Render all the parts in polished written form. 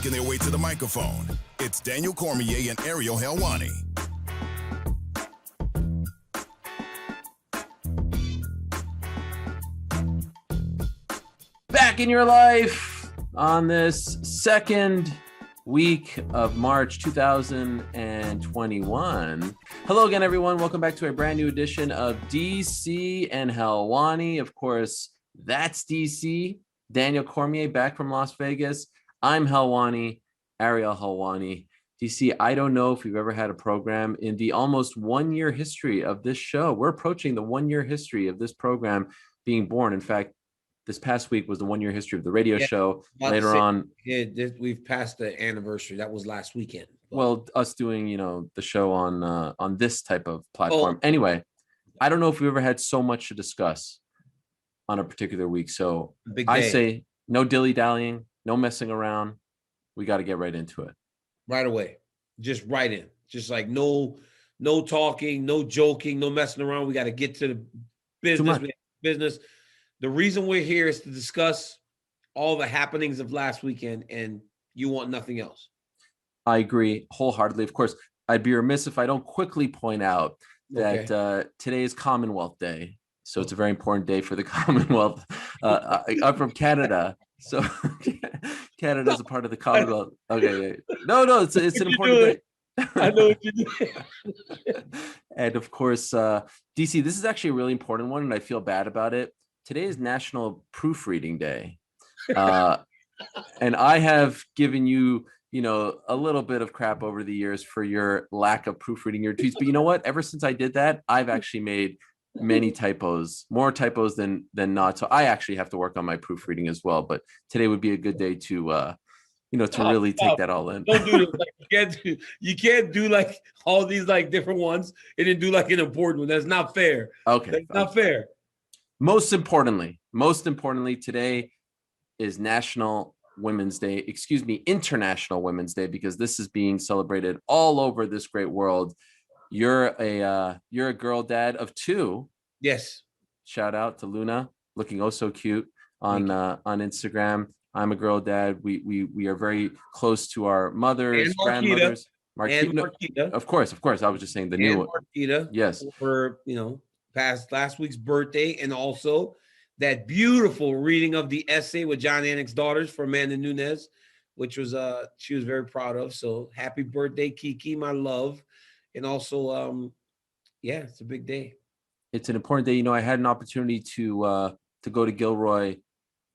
making their way to the microphone. It's Daniel Cormier and Ariel Helwani. Back in your life on this second week of March 2021. Hello again, everyone. Welcome back to a brand new edition of DC and Helwani. Of course, that's DC. Daniel Cormier back from Las Vegas. I'm Helwani, Ariel Helwani. DC, I don't know if we've ever had a program in the almost 1 year history of this show. We're approaching the 1 year history of this program being born. In fact, this past week was the 1 year history of the radio show. Later on, we've passed the anniversary. That was last weekend. Well, us doing, the show on this type of platform. Anyway, I don't know if we ever had so much to discuss on a particular week. So I say no dilly-dallying, no messing around. We got to get right into it. Right away. Just right in. Just like no talking, no joking, no messing around. We got to get to the business. The reason we're here is to discuss all the happenings of last weekend, and you want nothing else. I agree wholeheartedly. Of course, I'd be remiss if I don't quickly point out that today is Commonwealth Day. So it's a very important day for the Commonwealth. I'm from Canada. So Canada is a part of the Commonwealth. Okay. No, it's an important day. I know what you do. And of course, DC, this is actually a really important one, and I feel bad about it. Today is National Proofreading Day. And I have given you, a little bit of crap over the years for your lack of proofreading your tweets. But you know what? Ever since I did that, I've actually made many typos, more typos than not. So I actually have to work on my proofreading as well. But today would be a good day to really take that all in. Don't do this. You can't do like all these like different ones and then do like an important one. That's not fair. Okay. That's not fair. Most importantly, today is International Women's Day, because this is being celebrated all over this great world. You're a girl dad of two. Yes. Shout out to Luna, looking oh so cute on Instagram. I'm a girl dad. We are very close to our mothers, grandmothers. Marquita. Of course. I was just saying the new one. Marquita. Yes. For past last week's birthday, and also that beautiful reading of the essay with John Annick's daughters for Amanda Nunes, which was she was very proud of. So happy birthday, Kiki, my love. And also it's a big day. It's an important day. I had an opportunity to go to Gilroy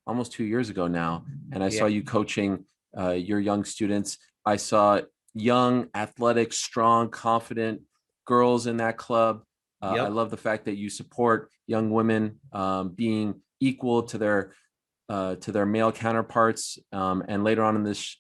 almost 2 years ago now, and I saw you coaching your young students. I saw young, athletic, strong, confident girls in that club. I love the fact that you support young women being equal to their male counterparts. And later on in this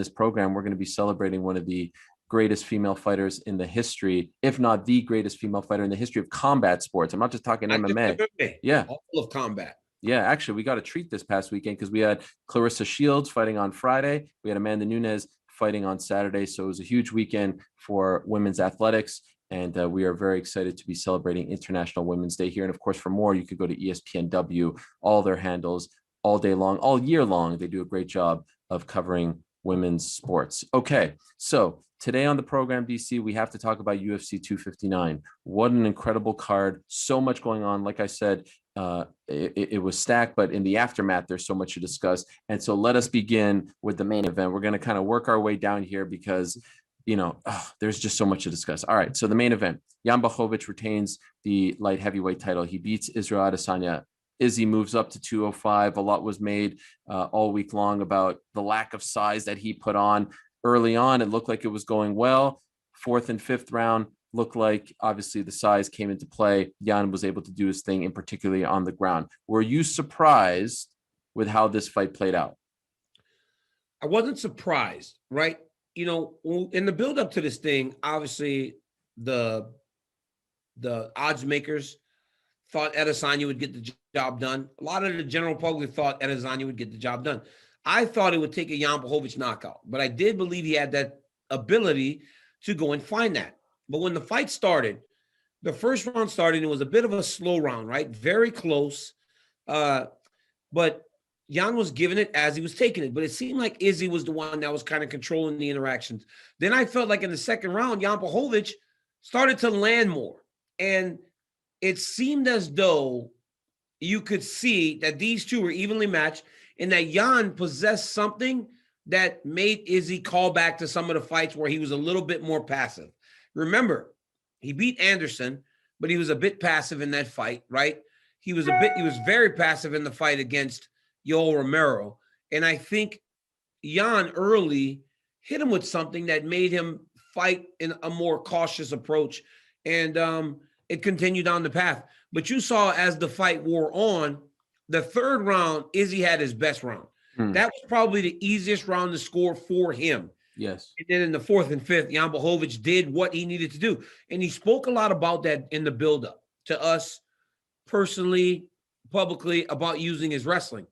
program, we're going to be celebrating one of the greatest female fighters in the history, if not the greatest female fighter in the history of combat sports. I'm not just talking MMA. Yeah, all of combat. Yeah, actually, we got a treat this past weekend because we had Clarissa Shields fighting on Friday. We had Amanda Nunes fighting on Saturday. So it was a huge weekend for women's athletics. And we are very excited to be celebrating International Women's Day here. And of course, for more, you could go to ESPNW, all their handles, all day long, all year long. They do a great job of covering women's sports. Okay, so today on the program, DC, we have to talk about UFC 259. What an incredible card. So much going on. Like I said, it was stacked, but in the aftermath, there's so much to discuss. And so let us begin with the main event. We're going to kind of work our way down here because there's just so much to discuss. All right. So the main event, Jan Blachowicz retains the light heavyweight title. He beats Israel Adesanya. Izzy moves up to 205. A lot was made all week long about the lack of size that he put on early on. It looked like it was going well. Fourth and fifth round looked like obviously the size came into play. Jan was able to do his thing, and particularly on the ground. Were you surprised with how this fight played out? I wasn't surprised, right? In the build up to this thing, obviously the odds makers thought Adesanya would get the job done. A lot of the general public thought Adesanya would get the job done. I thought it would take a Jan Blachowicz knockout, but I did believe he had that ability to go and find that. But when the fight started, the first round started, it was a bit of a slow round, right? Very close. But Yan was giving it as he was taking it, but it seemed like Izzy was the one that was kind of controlling the interactions. Then I felt like in the second round, Jan Blachowicz started to land more. And it seemed as though you could see that these two were evenly matched and that Jan possessed something that made Izzy call back to some of the fights where he was a little bit more passive. Remember, he beat Anderson, but he was a bit passive in that fight, right? He was very passive in the fight against Yoel Romero. And I think Jan early hit him with something that made him fight in a more cautious approach. And it continued down the path. But you saw as the fight wore on, the third round, Izzy had his best round. That was probably the easiest round to score for him. Yes. And then in the fourth and fifth, Jan Blachowicz did what he needed to do. And he spoke a lot about that in the buildup to us personally, publicly, about using his wrestling.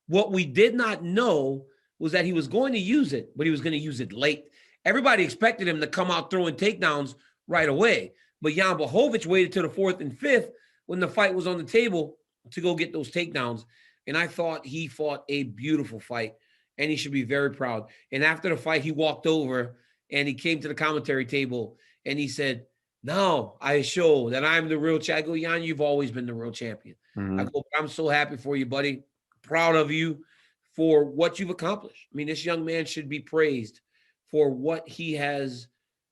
What we did not know was that he was going to use it, but he was going to use it late. Everybody expected him to come out throwing takedowns right away. But Jan Blachowicz waited till the fourth and fifth when the fight was on the table to go get those takedowns. And I thought he fought a beautiful fight, and he should be very proud. And after the fight, he walked over and he came to the commentary table and he said, "Now I show that I'm the real champion." I go, "Jan, you've always been the real champion." I go, "I'm so happy for you, buddy. Proud of you for what you've accomplished." I mean, this young man should be praised for what he has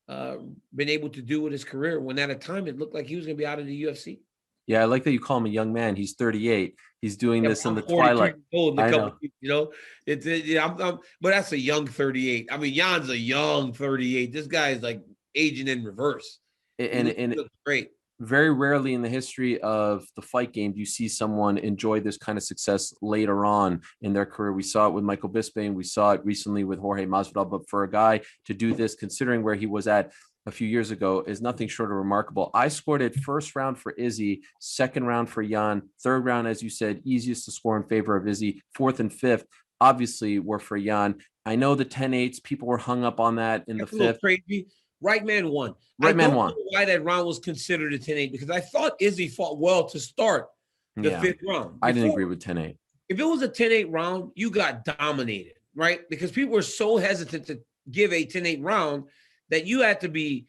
been able to do with his career when at a time it looked like he was going to be out of the UFC. Yeah, I like that you call him a young man. He's 38. He's doing this in the twilight. I know. You know, but that's a young 38. I mean, Jan's a young 38. This guy is like aging in reverse. And it looks great. Very rarely in the history of the fight game do you see someone enjoy this kind of success later on in their career. We saw it with Michael Bisping. We saw it recently with Jorge Masvidal. But for a guy to do this, considering where he was at a few years ago, is nothing short of remarkable. I scored it first round for Izzy, second round for Jan, third round, as you said, easiest to score in favor of Izzy, fourth and fifth, obviously, were for Jan. I know the 10-8s, people were hung up on that in the fifth. Crazy. Right man won. Right man won. I don't know why that round was considered a 10-8, because I thought Izzy fought well to start the fifth round. I didn't agree with 10-8. If it was a 10-8 round, you got dominated, right? Because people were so hesitant to give a 10-8 round that you had to be,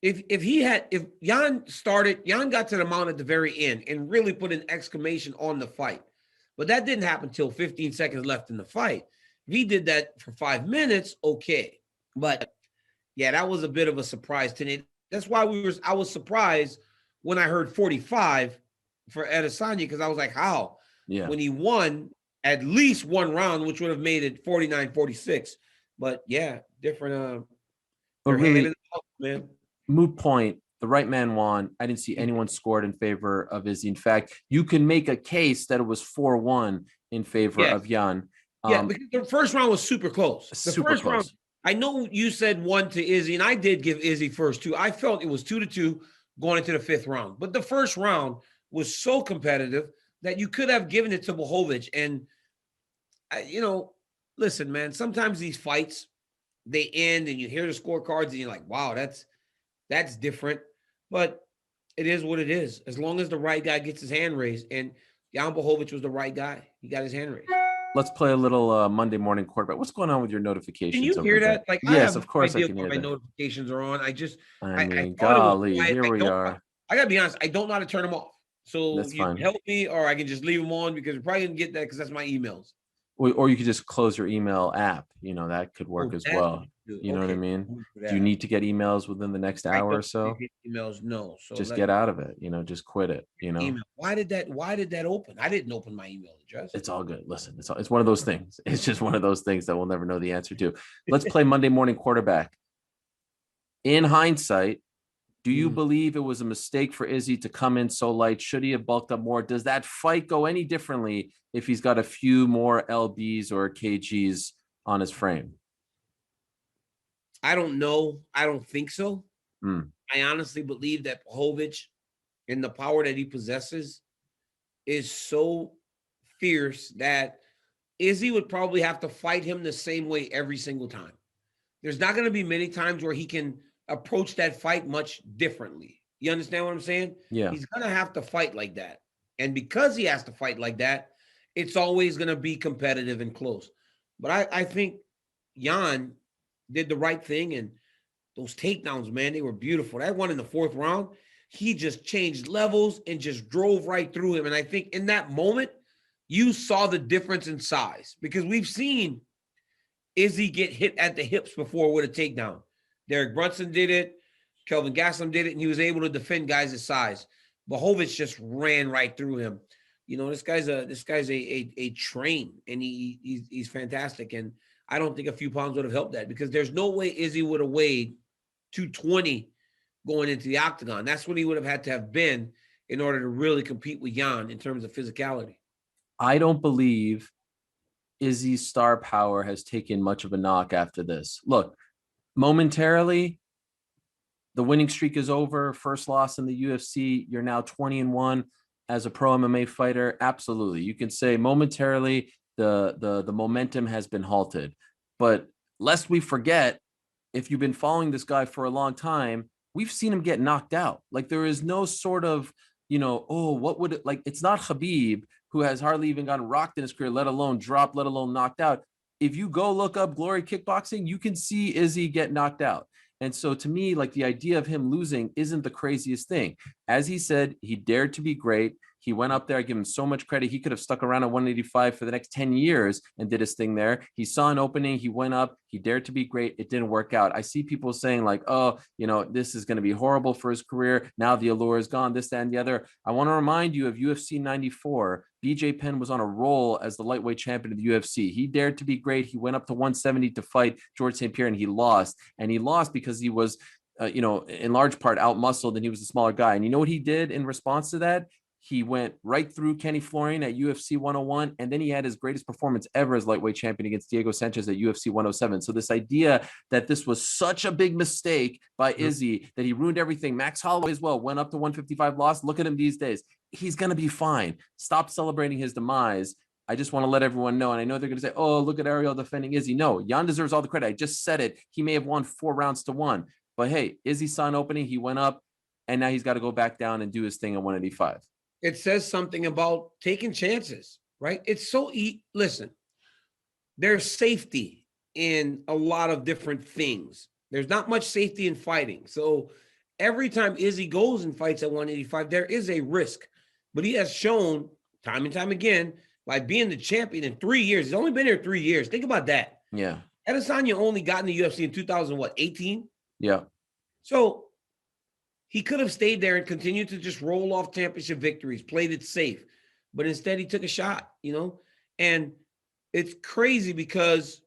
if Jan got to the mount at the very end and really put an exclamation on the fight. But that didn't happen until 15 seconds left in the fight. If he did that for 5 minutes, okay. But yeah, that was a bit of a surprise to me. That's why I was surprised when I heard 45 for Adesanya, because I was like, how? Yeah. When he won at least one round, which would have made it 49-46. But yeah, different but really, man. Moot point. The right man won. I didn't see anyone scored in favor of Izzy. In fact, you can make a case that it was 4-1 in favor of Jan. Yeah, because the first round was super close. The first round, I know you said 1 to Izzy, and I did give Izzy first two. I felt it was 2-2 going into the fifth round. But the first round was so competitive that you could have given it to Blachowicz. And, listen, man, sometimes these fights, they end and you hear the scorecards and you're like, wow, that's different. But it is what it is. As long as the right guy gets his hand raised. And Jan Blachowicz was the right guy. He got his hand raised. Let's play a little Monday morning quarterback. What's going on with your notifications? Can you hear that? Like, yes, of course I can hear my that. notifications are on. I mean, golly, here we are. I gotta be honest. I don't know how to turn them off. So that's fine. Help me, or I can just leave them on, because you're probably gonna get that because that's my emails. Or you could just close your email app. That could work as well. You know what I mean? Do you need to get emails within the next hour or so? Emails, no. So just get out of it. Just quit it. Email. Why did that open? I didn't open my email address. It's all good. Listen, it's one of those things. It's just one of those things that we'll never know the answer to. Let's play Monday morning quarterback. In hindsight, do you believe it was a mistake for Izzy to come in so light? Should he have bulked up more? Does that fight go any differently if he's got a few more LBs or kgs on his frame? I don't know. I don't think so. I honestly believe that Blachowicz, and the power that he possesses, is so fierce that Izzy would probably have to fight him the same way every single time. There's not going to be many times where he can approach that fight much differently. You understand what I'm saying? Yeah. He's going to have to fight like that. And because he has to fight like that, it's always going to be competitive and close. But I think Yan did the right thing, and those takedowns, man, they were beautiful. That one in the 4th round, he just changed levels and just drove right through him. And I think in that moment, you saw the difference in size, because we've seen Izzy get hit at the hips before with a takedown. Derrick Brunson did it. Kelvin Gastelum did it, and he was able to defend guys his size. Blachowicz just ran right through him. You know, this guy's a train, and he's fantastic. And I don't think a few pounds would have helped that, because there's no way Izzy would have weighed 220 going into the octagon. That's what he would have had to have been in order to really compete with Yan in terms of physicality. I don't believe Izzy's star power has taken much of a knock after this. Look, momentarily, the winning streak is over. First loss in the UFC. You're now 20-1 as a pro MMA fighter. Absolutely. You can say momentarily the momentum has been halted. But lest we forget, if you've been following this guy for a long time, we've seen him get knocked out. Like, there is no sort of, what would it, like, it's not Khabib, who has hardly even gotten rocked in his career, let alone dropped, let alone knocked out. If you go look up Glory Kickboxing, you can see Izzy get knocked out. And so to me, like, the idea of him losing isn't the craziest thing. As he said, he dared to be great. He went up there. I give him so much credit. He could have stuck around at 185 for the next 10 years and did his thing there. He saw an opening. He went up. He dared to be great. It didn't work out. I see people saying like, oh, this is going to be horrible for his career. Now the allure is gone, this, that, and the other. I want to remind you of UFC 94. BJ Penn was on a roll as the lightweight champion of the UFC. He dared to be great. He went up to 170 to fight George St. Pierre, and he lost. And he lost because he was, in large part out-muscled, and he was a smaller guy. And you know what he did in response to that? He went right through Kenny Florian at UFC 101, and then he had his greatest performance ever as lightweight champion against Diego Sanchez at UFC 107. So this idea that this was such a big mistake by Izzy, that he ruined everything. Max Holloway as well went up to 155, lost. Look at him these days. He's going to be fine. Stop celebrating his demise. I just want to let everyone know, and I know they're going to say, oh, look at Ariel defending Izzy. No, Yan deserves all the credit. I just said it. He may have won 4 rounds to 1. But hey, Izzy saw an opening. He went up, and now he's got to go back down and do his thing at 185. It says something about taking chances, right? It's so listen, there's safety in a lot of different things. There's not much safety in fighting. So every time Izzy goes and fights at 185, there is a risk. But he has shown time and time again, by being the champion in 3 years. He's only been here 3 years. Think about that. Yeah. Adesanya only got in the UFC in 2018? Yeah. So he could have stayed there and continued to just roll off championship victories, played it safe. But instead he took a shot, And it's crazy because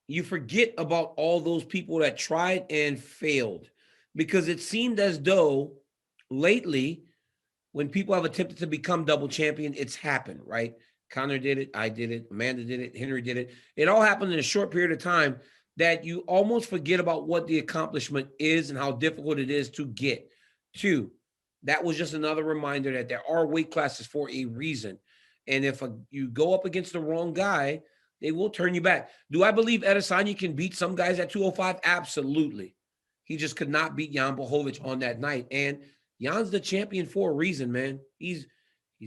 you forget about all those people that tried and failed. Because it seemed as though lately, when people have attempted to become double champion, it's happened, right? Conor did it, I did it, Amanda did it, Henry did it. It all happened in a short period of time that you almost forget about what the accomplishment is and how difficult it is to get to. That was just another reminder that there are weight classes for a reason. And if you go up against the wrong guy, they will turn you back. Do I believe Adesanya can beat some guys at 205? Absolutely. He just could not beat Yan Blachowicz on that night. And Jan's the champion for a reason, man. He's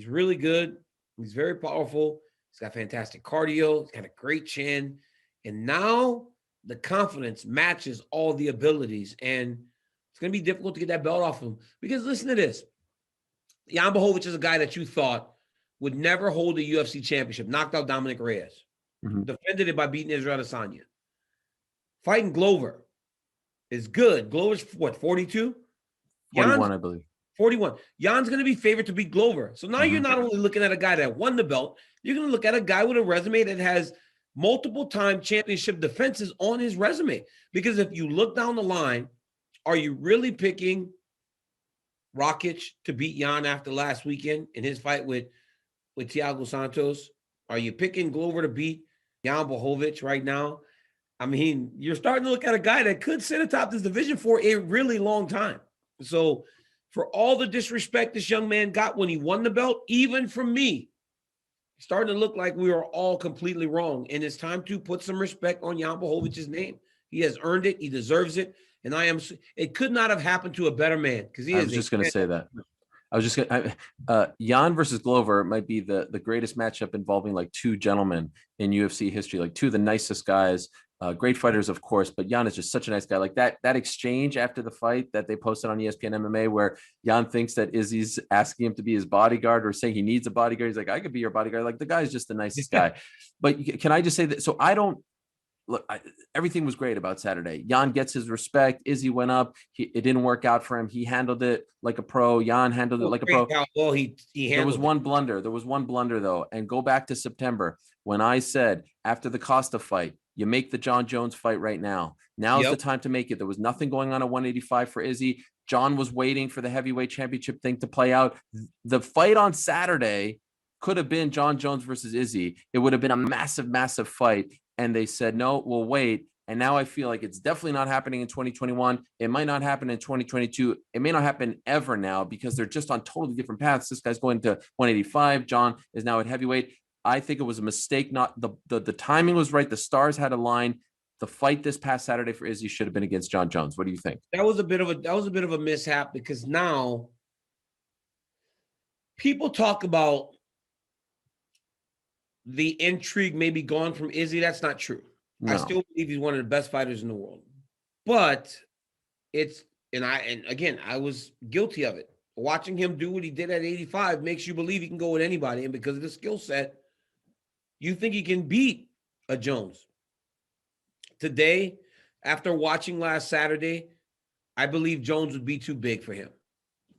really good. He's very powerful. He's got fantastic cardio. He's got a great chin. And now the confidence matches all the abilities. And it's going to be difficult to get that belt off him. Because listen to this. Yan Blachowicz is a guy that you thought would never hold a UFC championship. Knocked out Dominic Reyes. Mm-hmm. Defended it by beating Israel Adesanya. Fighting Glover is good. Glover's what, 42? 41, I believe. 41. Jan's going to be favored to beat Glover. So now you're not only looking at a guy that won the belt, you're going to look at a guy with a resume that has multiple-time championship defenses on his resume. Because if you look down the line, are you really picking Rakic to beat Yan after last weekend in his fight with Thiago Santos? Are you picking Glover to beat Yan Blachowicz right now? I mean, you're starting to look at a guy that could sit atop this division for a really long time. So for all the disrespect this young man got when he won the belt, even from me, it's starting to look like we are all completely wrong. And it's time to put some respect on Yan Blachowicz' name. He has earned it. He deserves it. And it could not have happened to a better man, because he is. I was just going to say that. I was just gonna, Yan versus Glover might be the greatest matchup involving like two gentlemen in UFC history, like two of the nicest guys, great fighters, of course, but Yan is just such a nice guy. Like that exchange after the fight that they posted on ESPN MMA, where Yan thinks that Izzy's asking him to be his bodyguard or saying he needs a bodyguard. He's like, I could be your bodyguard. Like the guy's just the nicest guy. But can I just say that? So I don't. Look, everything was great about Saturday. Yan gets his respect. Izzy went up. It didn't work out for him. He handled it like a pro. Yan handled it like a pro. Well, he There was one blunder. There was one blunder, though. And go back to September when I said after the Costa fight, you make the John Jones fight right now. Now's the time to make it. There was nothing going on at 185 for Izzy. John was waiting for the heavyweight championship thing to play out. The fight on Saturday could have been John Jones versus Izzy. It would have been a massive, massive fight. And they said, no, we'll wait. And now I feel like it's definitely not happening in 2021. It might not happen in 2022. It may not happen ever now because they're just on totally different paths. This guy's going to 185. John is now at heavyweight. I think it was a mistake. Not the timing was right. The stars had aligned. The fight this past Saturday for Izzy should have been against John Jones. What do you think? That was a bit of a mishap because now people talk about the intrigue may be gone from Izzy. That's not true. No. I still believe he's one of the best fighters in the world. But I was guilty of it. Watching him do what he did at 85 makes you believe he can go with anybody. And because of the skill set, you think he can beat a Jones. Today, after watching last Saturday, I believe Jones would be too big for him.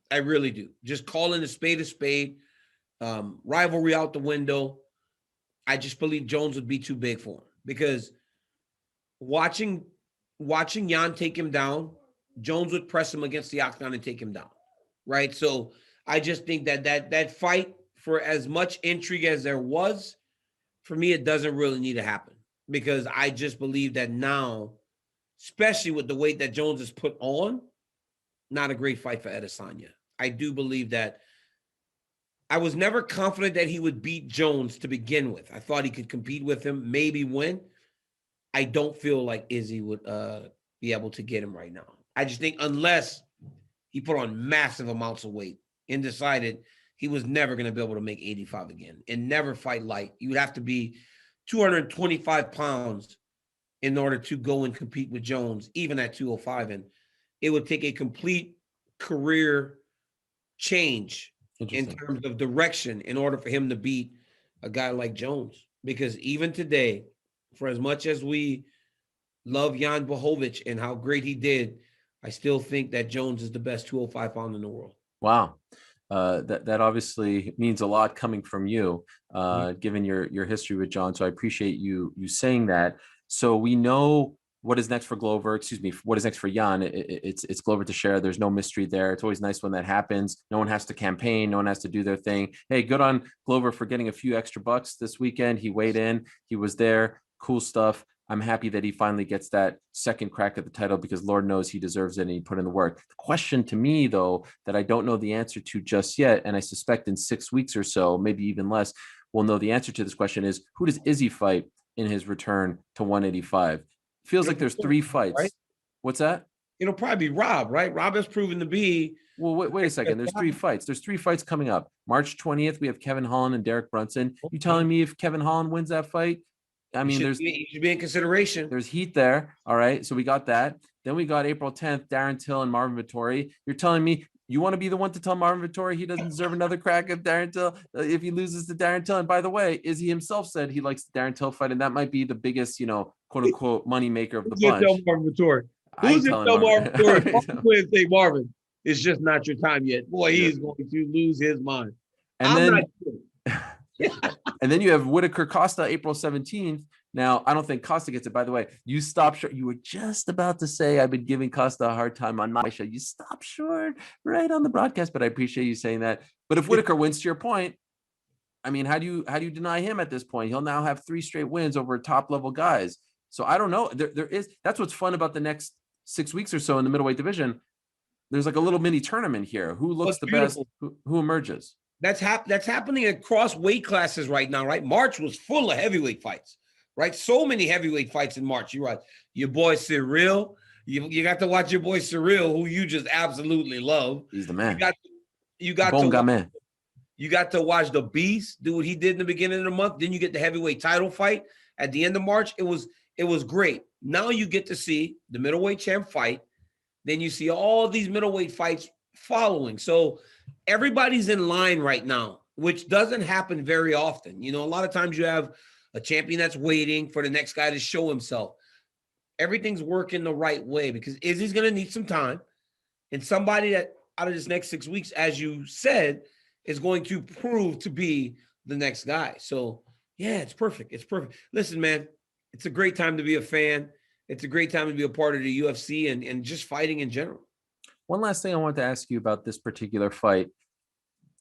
I really do. Just calling a spade, rivalry out the window. I just believe Jones would be too big for him because watching Yan take him down, Jones would press him against the octagon and take him down, right? So I just think that fight, for as much intrigue as there was, for me, it doesn't really need to happen because I just believe that now, especially with the weight that Jones has put on, not a great fight for Adesanya. I do believe that. I was never confident that he would beat Jones to begin with. I thought he could compete with him, maybe win. I don't feel like Izzy would be able to get him right now. I just think unless he put on massive amounts of weight and decided he was never going to be able to make 85 again and never fight light. You would have to be 225 pounds in order to go and compete with Jones, even at 205. And it would take a complete career change in terms of direction in order for him to beat a guy like Jones. Because even today, for as much as we love Jan Blachowicz and how great he did, I still think that Jones is the best 205 pounder in the world. Wow. That obviously means a lot coming from you, given your history with John. So I appreciate you saying that. So we know what is next for Glover, what is next for Yan. It's Glover Teixeira. There's no mystery there. It's always nice when that happens. No one has to campaign. No one has to do their thing. Hey, good on Glover for getting a few extra bucks this weekend. He weighed in. He was there. Cool stuff. I'm happy that he finally gets that second crack at the title because Lord knows he deserves it and he put in the work. The question to me, though, that I don't know the answer to just yet, and I suspect in 6 weeks or so, maybe even less, we'll know the answer to this question is, who does Izzy fight in his return to 185? Feels like there's 3 fights. Right? What's that? It'll probably be Rob, right? Rob has proven to be. Well, wait a second. There's 3 fights. There's 3 fights coming up. March 20th, we have Kevin Holland and Derrick Brunson. You telling me if Kevin Holland wins that fight? I mean, he should be in consideration. There's heat there. All right. So we got that. Then we got April 10th, Darren Till and Marvin Vettori. You're telling me you want to be the one to tell Marvin Vettori he doesn't deserve another crack at Darren Till if he loses to Darren Till? And by the way, Izzy himself said he likes the Darren Till fight, and that might be the biggest, quote unquote, money maker of the bunch. Tell Marvin Vettori. Who's it tell Marvin Vettori? Say Marvin, it's just not your time yet. Boy, he is going to lose his mind. And and then you have Whitaker Costa April 17th. Now, I don't think Costa gets it. By the way, you stopped short. You were just about to say I've been giving Costa a hard time on my show. You stopped short right on the broadcast, but I appreciate you saying that. But if Whitaker wins, to your point, I mean, how do you deny him at this point? He'll now have 3 straight wins over top level guys. So I don't know. That's what's fun about the next 6 weeks or so in the middleweight division. There's like a little mini tournament here. Who looks the best? Who emerges? That's happening across weight classes right now, right? March was full of heavyweight fights. Right, so many heavyweight fights in March. You're right. Your boy Cyril, you got to watch your boy Cyril, who you just absolutely love. He's the man. You got Bon to gamin. You got to watch the Beast do what he did in the beginning of the month. Then you get the heavyweight title fight at the end of March. It was great. Now you get to see the middleweight champ fight. Then you see all these middleweight fights following. So everybody's in line right now, which doesn't happen very often. You know, a lot of times you have a champion that's waiting for the next guy to show himself. Everything's working the right way because Izzy's going to need some time. And somebody that out of this next 6 weeks, as you said, is going to prove to be the next guy. So, yeah, it's perfect. It's perfect. Listen, man, it's a great time to be a fan. It's a great time to be a part of the UFC and just fighting in general. One last thing I wanted to ask you about this particular fight.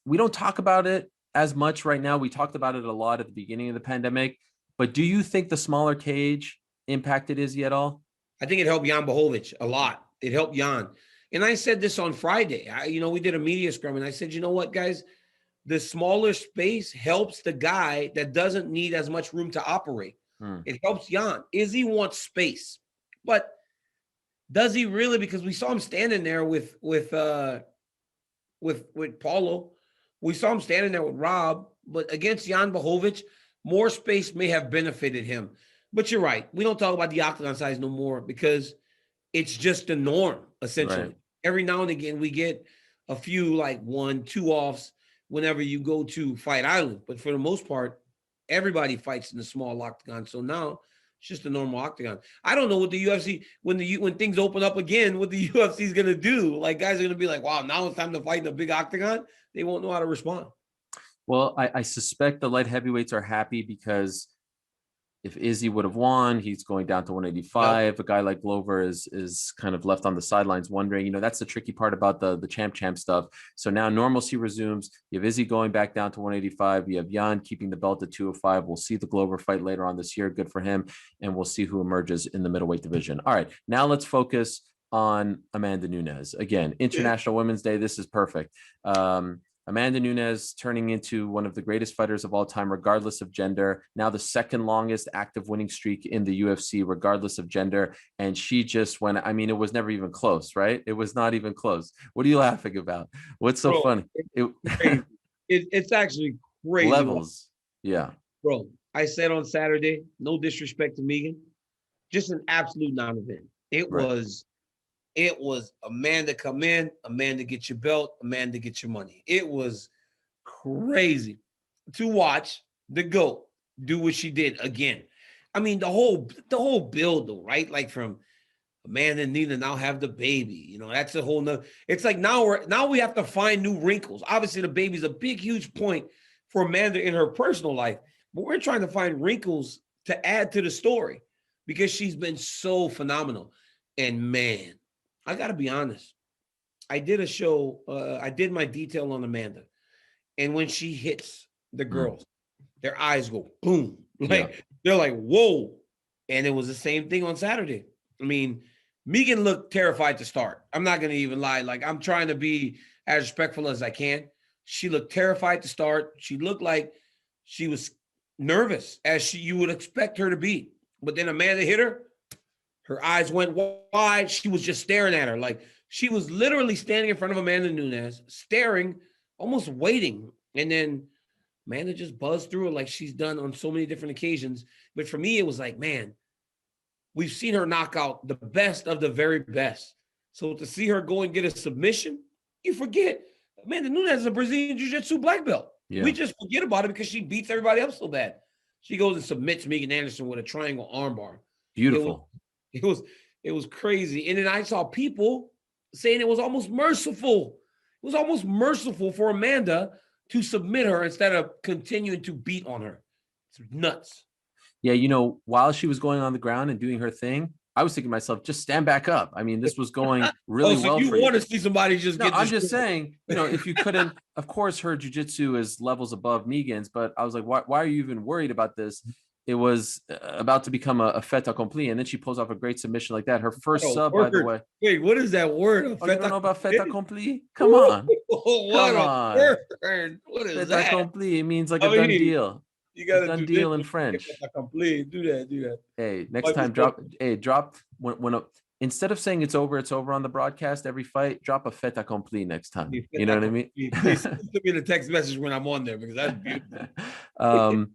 We don't talk about it as much right now. We talked about it a lot at the beginning of the pandemic. But do you think the smaller cage impacted Izzy at all? I think it helped Jan Blachowicz a lot. It helped Jan. And I said this on Friday. We did a media scrum, and I said, you know what, guys? The smaller space helps the guy that doesn't need as much room to operate. It helps Jan. Izzy wants space. But does he really? Because we saw him standing there with Paulo. We saw him standing there with Rob. But against Jan Blachowicz, more space may have benefited him. But you're right. We don't talk about the octagon size no more because it's just the norm, essentially. Right. Every now and again, we get a few, like 1-2 offs whenever you go to Fight Island. But for the most part, everybody fights in the small octagon. So now it's just a normal octagon. I don't know what the UFC, when things open up again, what the UFC is going to do. Like, guys are going to be like, wow, now it's time to fight in a big octagon. They won't know how to respond. Well, I suspect the light heavyweights are happy because if Izzy would have won, he's going down to 185. Yep. A guy like Glover is kind of left on the sidelines wondering, that's the tricky part about the champ stuff. So now normalcy resumes. You have Izzy going back down to 185. You have Jan keeping the belt at 205. We'll see the Glover fight later on this year. Good for him. And we'll see who emerges in the middleweight division. All right, now let's focus on Amanda Nunes. Again, International Women's Day. This is perfect. Amanda Nunes turning into one of the greatest fighters of all time, regardless of gender. Now the second longest active winning streak in the UFC, regardless of gender. And she just went, it was never even close, right? It was not even close. What are you laughing about? What's so funny? It's actually crazy. Levels. Yeah. Bro, I said on Saturday, no disrespect to Megan, just an absolute non-event. It was Amanda come in, Amanda get your belt, Amanda get your money. It was crazy to watch the GOAT do what she did again. The whole build though, right? Like from Amanda and Nina now have the baby. That's a whole nother. It's like now we have to find new wrinkles. Obviously, the baby's a big, huge point for Amanda in her personal life, but we're trying to find wrinkles to add to the story because she's been so phenomenal. And man, I got to be honest. I did a show. I did my detail on Amanda. And when she hits the girls, their eyes go boom. They're like, whoa. And it was the same thing on Saturday. Megan looked terrified to start. I'm not going to even lie. Like, I'm trying to be as respectful as I can. She looked terrified to start. She looked like she was nervous, as you would expect her to be. But then Amanda hit her. Her eyes went wide. She was just staring at her. Like, she was literally standing in front of Amanda Nunes, staring, almost waiting. And then Amanda just buzzed through it like she's done on so many different occasions. But for me, it was like, man, we've seen her knock out the best of the very best. So to see her go and get a submission, you forget. Amanda Nunes is a Brazilian Jiu-Jitsu black belt. Yeah. We just forget about it because she beats everybody else so bad. She goes and submits Megan Anderson with a triangle armbar. Beautiful. It was crazy. And then I saw people saying it was almost merciful. It was almost merciful for Amanda to submit her instead of continuing to beat on her. It's nuts. Yeah, while she was going on the ground and doing her thing, I was thinking to myself, just stand back up. This was going really well for you. You want to see somebody just get I'm just saying, if you couldn't, of course, her jiu-jitsu is levels above Megan's, but I was like, why are you even worried about this? It was about to become a fait accompli, and then she pulls off a great submission like that. Her first sub, by the way. Wait, what is that word? You don't know about fait accompli? Come on. What a word. What is that? Fait accompli, it means like a done deal. You got a done deal in French. Do that. Hey, next time, drop when instead of saying it's over on the broadcast every fight, drop a fait accompli next time. You know what I mean? Please send me the text message when I'm on there, because that's beautiful.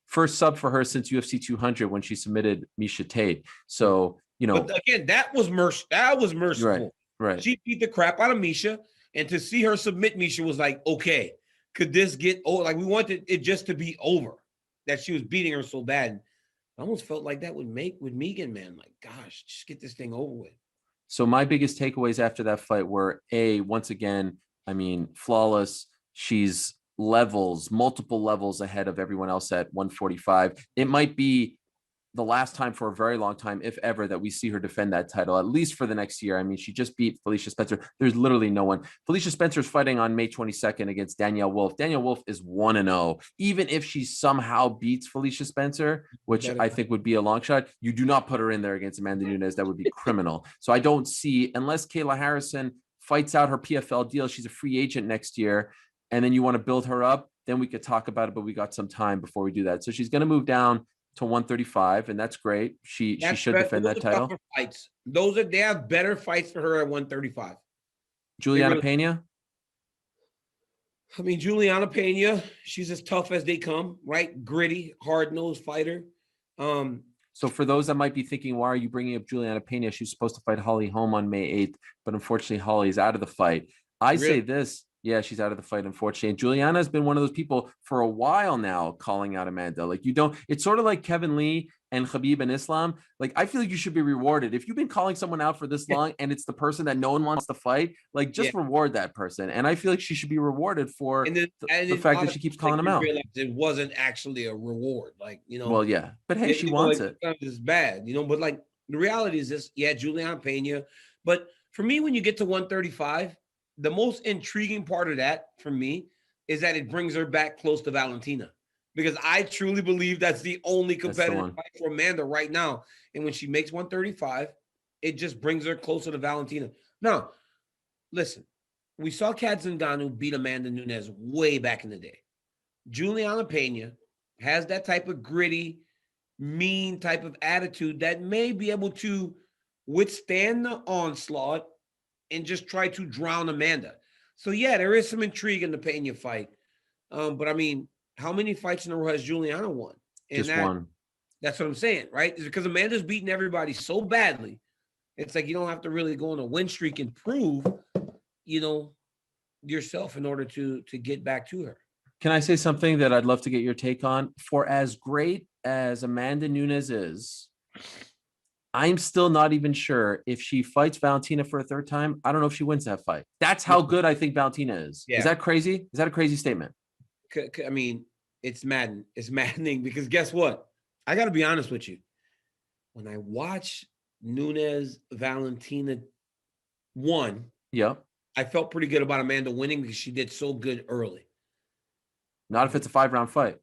First sub for her since UFC 200 when she submitted Miesha Tate. So, but again, that was merciful. Right. She beat the crap out of Miesha, and to see her submit Miesha was like, okay, could this get over? Like, we wanted it just to be over, that she was beating her so bad. I almost felt like that with Megan, man. Like, gosh, just get this thing over with. So my biggest takeaways after that fight were, once again, flawless. She's multiple levels ahead of everyone else at 145. It might be the last time for a very long time, if ever, that we see her defend that title, at least for the next year. She just beat Felicia Spencer. There's literally no one. Felicia Spencer's fighting on May 22nd against Danielle Wolf. Danielle Wolf is 1-0. Even if she somehow beats Felicia Spencer, which I think would be a long shot, you do not put her in there against Amanda Nunes. That would be criminal. So I don't see, unless Kayla Harrison fights out her PFL deal, she's a free agent next year, and then you want to build her up, then we could talk about it, but we got some time before we do that. So she's going to move down to 135, and that's great. She should defend that title. Fights. They have better fights for her at 135. Juliana Pena. Juliana Pena, she's as tough as they come, right? Gritty, hard-nosed fighter. So for those that might be thinking, why are you bringing up Juliana Pena? She's supposed to fight Holly Holm on May 8th, but unfortunately Holly's out of the fight. Say this. Yeah, she's out of the fight, unfortunately. And Juliana has been one of those people for a while now calling out Amanda. Like, it's sort of like Kevin Lee and Khabib and Islam. Like, I feel like you should be rewarded. If you've been calling someone out for this long and it's the person that no one wants to fight, like, just reward that person. And I feel like she should be rewarded for the fact that she keeps calling them out. It wasn't actually a reward. Like, Well, yeah. But hey, she wants it. It's bad, but like, the reality is this, Juliana Pena. But for me, when you get to 135, the most intriguing part of that for me is that it brings her back close to Valentina, because I truly believe that's the only competitive fight for Amanda right now. And when she makes 135, it just brings her closer to Valentina. Now, listen, we saw Kat Zingano beat Amanda Nunes way back in the day. Juliana Pena has that type of gritty, mean type of attitude that may be able to withstand the onslaught and just try to drown Amanda. So there is some intrigue in the Pena fight. But how many fights in a row has Juliana won? And just one. That's what I'm saying, right? It's because Amanda's beating everybody so badly. It's like you don't have to really go on a win streak and prove, yourself in order to get back to her. Can I say something that I'd love to get your take on? For as great as Amanda Nunes is, I'm still not even sure if she fights Valentina for a third time. I don't know if she wins that fight. That's how good I think Valentina is. Yeah. Is that crazy? Is that a crazy statement? It's maddening. It's maddening because guess what? I got to be honest with you. When I watch Nunes Valentina 1, I felt pretty good about Amanda winning because she did so good early. Not if it's a 5-round fight.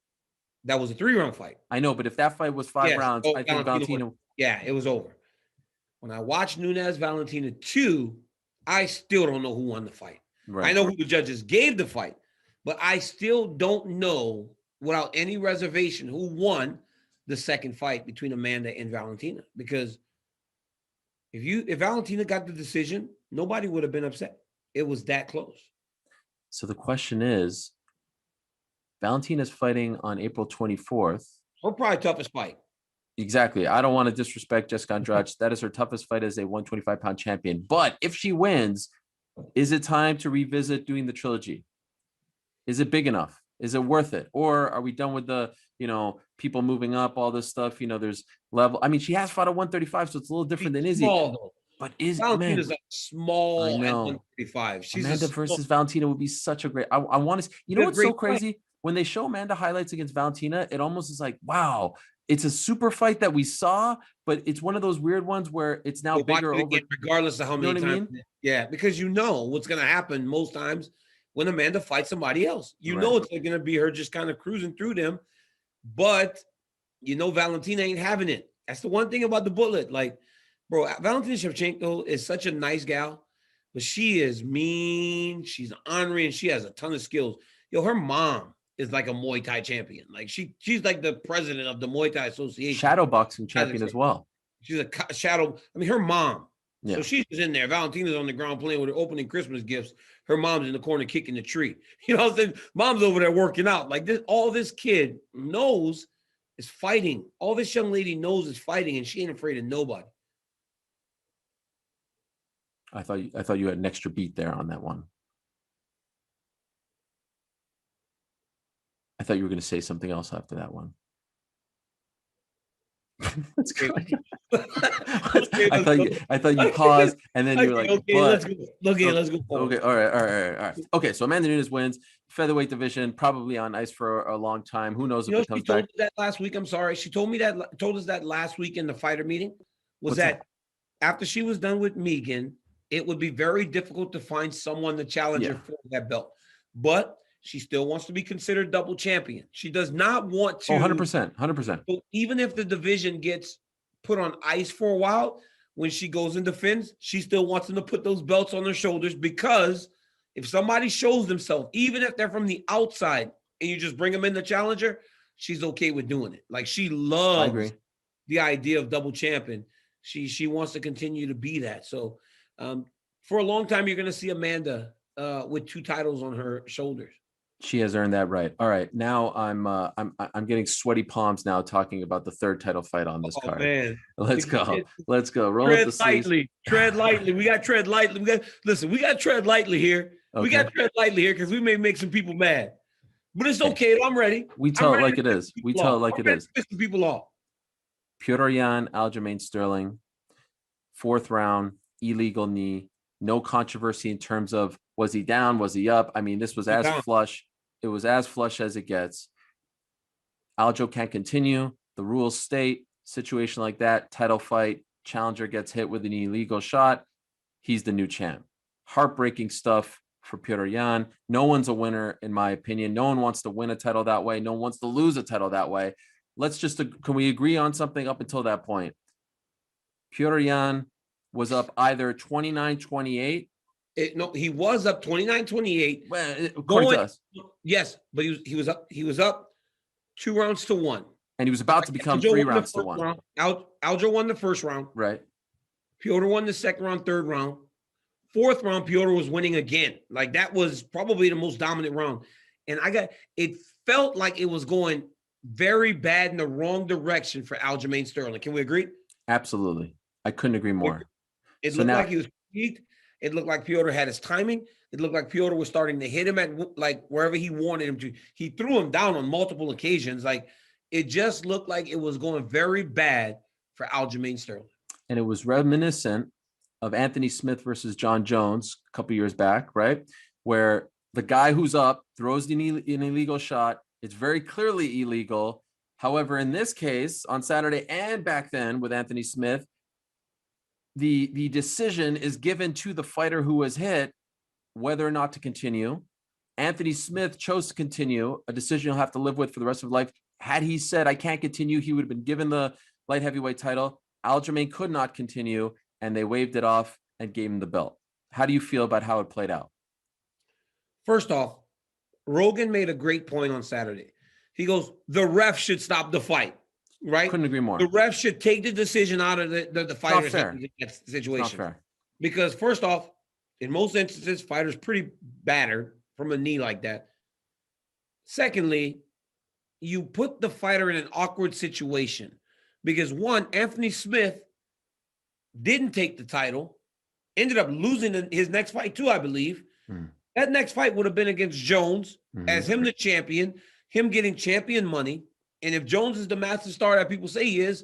That was a 3-round fight. I know, but if that fight was 5 rounds, I think Valentina. Yeah, it was over. When I watched Nunes Valentina 2, I still don't know who won the fight. Right. I know who the judges gave the fight, but I still don't know without any reservation who won the second fight between Amanda and Valentina. Because if Valentina got the decision, nobody would have been upset. It was that close. So the question is, Valentina's fighting on April 24th. Her probably toughest fight. Exactly. I don't want to disrespect Jessica Andrade. That is her toughest fight as a 125-pound champion. But if she wins, is it time to revisit doing the trilogy? Is it big enough? Is it worth it? Or are we done with the, people moving up, all this stuff? There's level. She has fought at 135, so it's a little different than Izzy. But Valentina's small at 135. Amanda versus Valentina would be such a great. I want to. What's so crazy? Fight. When they show Amanda highlights against Valentina, it almost is like, wow, it's a super fight that we saw, but it's one of those weird ones where it's now bigger over, regardless of how many times. Yeah, because what's going to happen most times when Amanda fights somebody else. It's going to be her just kind of cruising through them, but Valentina ain't having it. That's the one thing about the bullet. Like, bro, Valentina Shevchenko is such a nice gal, but she is mean. She's ornery, and she has a ton of skills. Her mom is like a Muay Thai champion. Like she's like the president of the Muay Thai Association. Shadow boxing champion as well. She's a shadow. Her mom Yeah. So she's in there. Valentina's on the ground playing with her opening Christmas gifts. Her mom's in the corner kicking the tree. You know what I'm saying? Mom's over there working out. Like this, all this kid knows is fighting. All this young lady knows is fighting, and she ain't afraid of nobody. I thought you had an extra beat there on that one. I thought you were going to say something else after that one. That's great. I thought you paused and then you were like, okay, let's go. Let's go. Okay, all right. Okay, so Amanda Nunes wins featherweight division, probably on ice for a long time. Who knows if it comes back? That last week. I'm sorry, she told us that last week in the fighter meeting was that after she was done with Megan, it would be very difficult to find someone to challenge her for that belt, but she still wants to be considered double champion. She does not want to. 100%. So even if the division gets put on ice for a while, when she goes and defends, she still wants them to put those belts on their shoulders, because if somebody shows themselves, even if they're from the outside, and you just bring them in the challenger, she's okay with doing it. Like, she loves the idea of double champion. She wants to continue to be that. So for a long time, you're going to see Amanda with 2 titles on her shoulders. She has earned that right. All right, now I'm getting sweaty palms now talking about the 3rd title fight on this card. Man. Let's go. Roll tread up the lightly. Tread lightly. We got tread lightly. We got tread lightly here. Okay. We got tread lightly here because we may make some people mad, but it's okay. I'm ready. We tell it like it is. We tell it like it is. Piss people off. Petr Yan Aljamain Sterling, 4th round, illegal knee. No controversy in terms of was he down, was he up? I mean, this was as flush. It was as flush as it gets. Aljo can't continue. The rules state situation like that, title fight, challenger gets hit with an illegal shot. He's the new champ. Heartbreaking stuff for Petr Yan. No one's a winner, in my opinion. No one wants to win a title that way. No one wants to lose a title that way. Can we agree on something up until that point? Petr Yan was up either 29-28. No, he was up 29-28. Well, according to us. Yes, but he was up 2 rounds to 1. And he was about to become 3 rounds to 1. Aljo won the 1st round. Right. Petr won the 2nd round, 3rd round. 4th round, Petr was winning again. Like, that was probably the most dominant round. And it felt like it was going very bad in the wrong direction for Aljamain Sterling. Can we agree? Absolutely. I couldn't agree more. It looked like he was fatigued. It looked like Petr had his timing. It looked like Petr was starting to hit him at like wherever he wanted him to. He threw him down on multiple occasions. Like, it just looked like it was going very bad for Aljamain Sterling. And it was reminiscent of Anthony Smith versus John Jones a couple years back, right? Where the guy who's up throws an illegal shot. It's very clearly illegal. However, in this case, on Saturday and back then with Anthony Smith, the decision is given to the fighter who was hit whether or not to continue. Anthony Smith chose to continue, a decision he'll have to live with for the rest of his life. Had he said, I can't continue, he would have been given the light heavyweight title. Aljamain could not continue, and they waved it off and gave him the belt. How do you feel about how it played out? First off, Rogan made a great point on Saturday. He goes, the ref should stop the fight. Right? Couldn't agree more. The ref should take the decision out of the fighter's situation. Not fair. Because first off, in most instances, fighters pretty battered from a knee like that. Secondly, you put the fighter in an awkward situation because one, Anthony Smith didn't take the title, ended up losing his next fight too, I believe. That next fight would have been against Jones as him the champion, him getting champion money. And if Jones is the master star that people say he is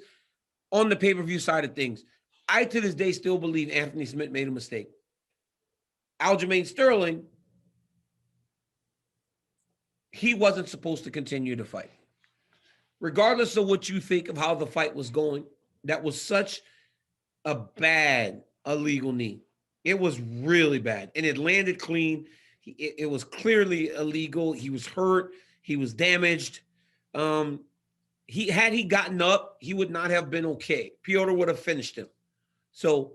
on the pay-per-view side of things, I to this day still believe Anthony Smith made a mistake. Aljamain Sterling, he wasn't supposed to continue to fight. Regardless of what you think of how the fight was going, that was such a bad illegal knee. It was really bad. And it landed clean. It was clearly illegal. He was hurt. He was damaged. Had he gotten up, he would not have been okay. Petr would have finished him. So,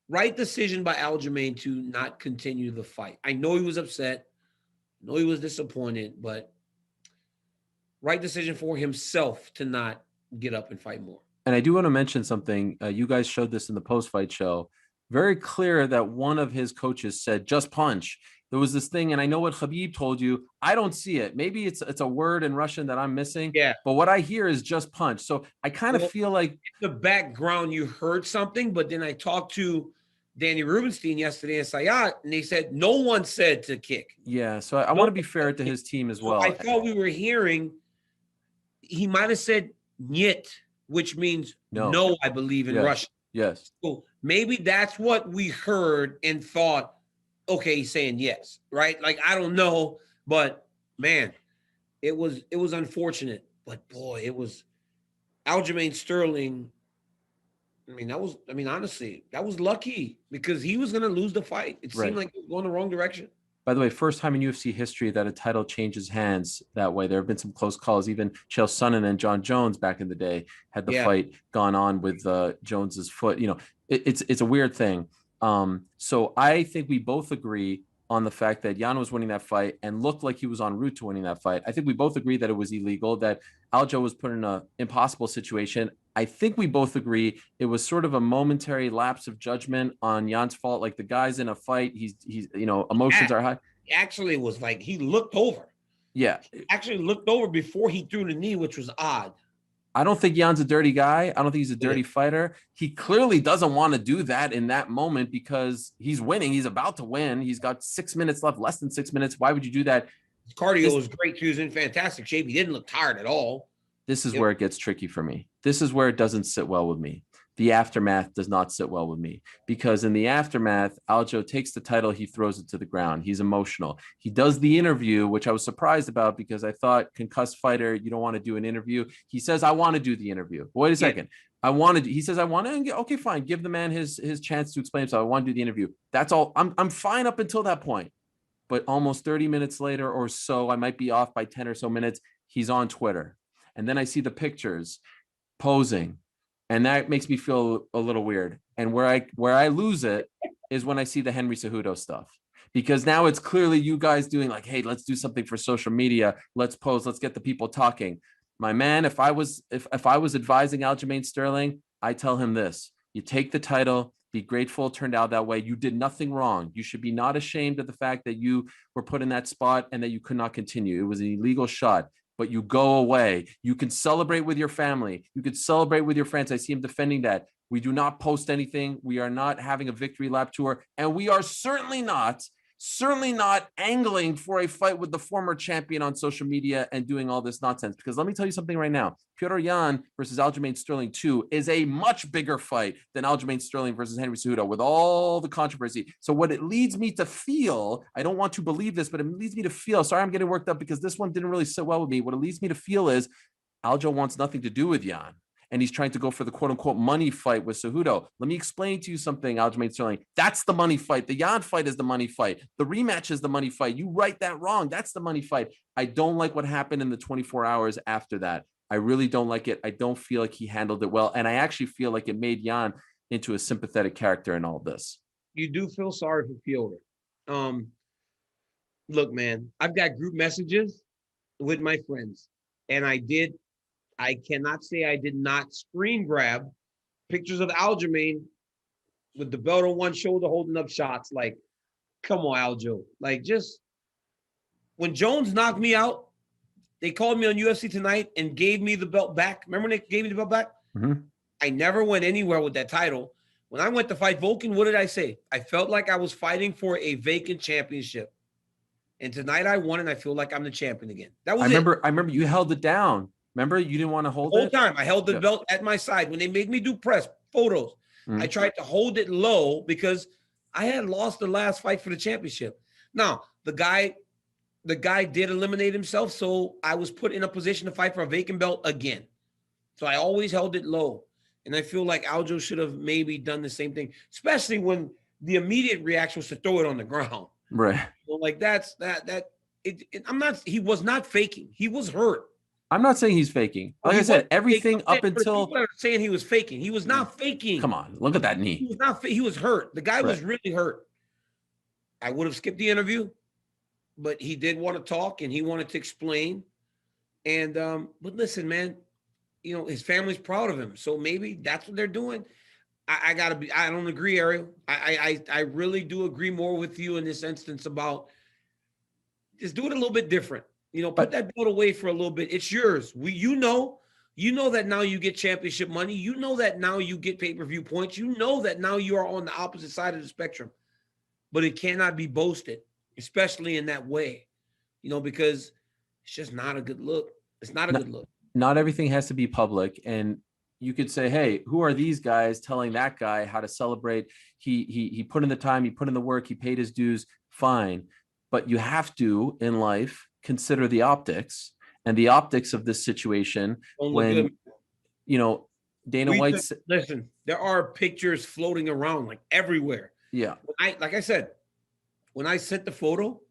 right decision by Aljamain to not continue the fight. I know he was upset. I know he was disappointed, but right decision for himself to not get up and fight more. And I do want to mention something. You guys showed this in the post-fight show. very clear that one of his coaches said, just punch. There was this thing, and I know what Khabib told you. I don't see it. Maybe it's a word in Russian that I'm missing. Yeah. But what I hear is just punch. So I kind of feel like in the background you heard something, but then I talked to Danny Rubenstein yesterday in Sayat, and they said no one said to kick. Yeah. So I want to be fair to his team as well. I thought we were hearing he might have said "niet," which means no, I believe in Russian. Yes. So maybe that's what we heard and thought, okay, he's saying yes, right? Like, I don't know, but man, it was unfortunate. But boy, it was Aljamain Sterling. Honestly, that was lucky because he was going to lose the fight. It seemed like he was going the wrong direction. By the way, first time in UFC history that a title changes hands that way. There have been some close calls. Even Chael Sonnen and John Jones back in the day had the fight gone on with Jones's foot. You know, it's a weird thing. So I think we both agree on the fact that Yan was winning that fight and looked like he was en route to winning that fight. I think we both agree that it was illegal, that Aljo was put in an impossible situation. I think we both agree it was sort of a momentary lapse of judgment on Yan's fault. Like, the guy's in a fight. He's emotions are high. Actually, it was like he looked over. Yeah. He actually looked over before he threw the knee, which was odd. I don't think Jan's a dirty guy. I don't think he's a dirty fighter. He clearly doesn't want to do that in that moment because he's winning. He's about to win. He's got 6 minutes left, less than 6 minutes. Why would you do that? His cardio was great. He was in fantastic shape. He didn't look tired at all. This is where it gets tricky for me. This is where it doesn't sit well with me. The aftermath does not sit well with me because in the aftermath, Aljo takes the title. He throws it to the ground. He's emotional. He does the interview, which I was surprised about because I thought concussed fighter, you don't want to do an interview. He says, I want to do the interview. Wait a second. He says, I want to. Okay, fine. Give the man his chance to explain himself. I want to do the interview. That's all. I'm fine up until that point. But almost 30 minutes later or so, I might be off by 10 or so minutes. He's on Twitter. And then I see the pictures posing. And that makes me feel a little weird. And where I lose it is when I see the Henry Cejudo stuff, because now it's clearly you guys doing like, hey, let's do something for social media. Let's pose. Let's get the people talking. My man, if I was advising Aljamain Sterling, I tell him this: you take the title, be grateful it turned out that way. You did nothing wrong. You should be not ashamed of the fact that you were put in that spot and that you could not continue. It was an illegal shot. But you go away. You can celebrate with your family. You can celebrate with your friends. I see him defending that. We do not post anything. We are not having a victory lap tour. And we are certainly not angling for a fight with the former champion on social media and doing all this nonsense. Because let me tell you something right now. Petr Yan versus Aljamain Sterling 2 is a much bigger fight than Aljamain Sterling versus Henry Cejudo with all the controversy. So what it leads me to feel, I don't want to believe this, but it leads me to feel, sorry, I'm getting worked up because this one didn't really sit well with me. What it leads me to feel is Aljo wants nothing to do with Yan. And he's trying to go for the quote-unquote money fight with Cejudo. Let me explain to you something, Aljamain Sterling. That's the money fight. The Yan fight is the money fight. The rematch is the money fight. You write that wrong. That's the money fight. I don't like what happened in the 24 hours after that. I really don't like it. I don't feel like he handled it well. And I actually feel like it made Yan into a sympathetic character in all this. You do feel sorry for Petr. Look, man, I've got group messages with my friends. And I cannot say I did not screen grab pictures of Aljamain with the belt on one shoulder holding up shots. Like, come on, Aljo. Like, just when Jones knocked me out, they called me on UFC Tonight and gave me the belt back. Remember when they gave me the belt back? Mm-hmm. I never went anywhere with that title. When I went to fight Volkan, what did I say? I felt like I was fighting for a vacant championship. And tonight I won, and I feel like I'm the champion again. That was I remember you held it down. Remember, you didn't want to hold it? The whole time. I held the belt at my side. When they made me do press photos, I tried to hold it low because I had lost the last fight for the championship. Now, the guy did eliminate himself, so I was put in a position to fight for a vacant belt again. So I always held it low. And I feel like Aljo should have maybe done the same thing, especially when the immediate reaction was to throw it on the ground. Right. So like he was not faking. He was hurt. I'm not saying he's faking. Like I said, everything up until people are saying he was faking. He was not faking. Come on, look at that knee. He was not. He was hurt. The guy was really hurt. I would have skipped the interview, but he did want to talk and he wanted to explain. And but listen, man, his family's proud of him, so maybe that's what they're doing. I gotta be. I don't agree, Ariel. I really do agree more with you in this instance about just do it a little bit different. You know, put that belt away for a little bit. It's yours. You know that now you get championship money. You know that now you get pay-per-view points. You know that now you are on the opposite side of the spectrum. But it cannot be boasted, especially in that way. You know, because it's just not a good look. It's not a good look. Not everything has to be public. And you could say, hey, who are these guys telling that guy how to celebrate? He put in the time, he put in the work, he paid his dues, fine. But you have to, in life, consider the optics and the optics of this situation when, you know, Dana White. Listen, there are pictures floating around like everywhere. Yeah. Like I said, when I sent the photo,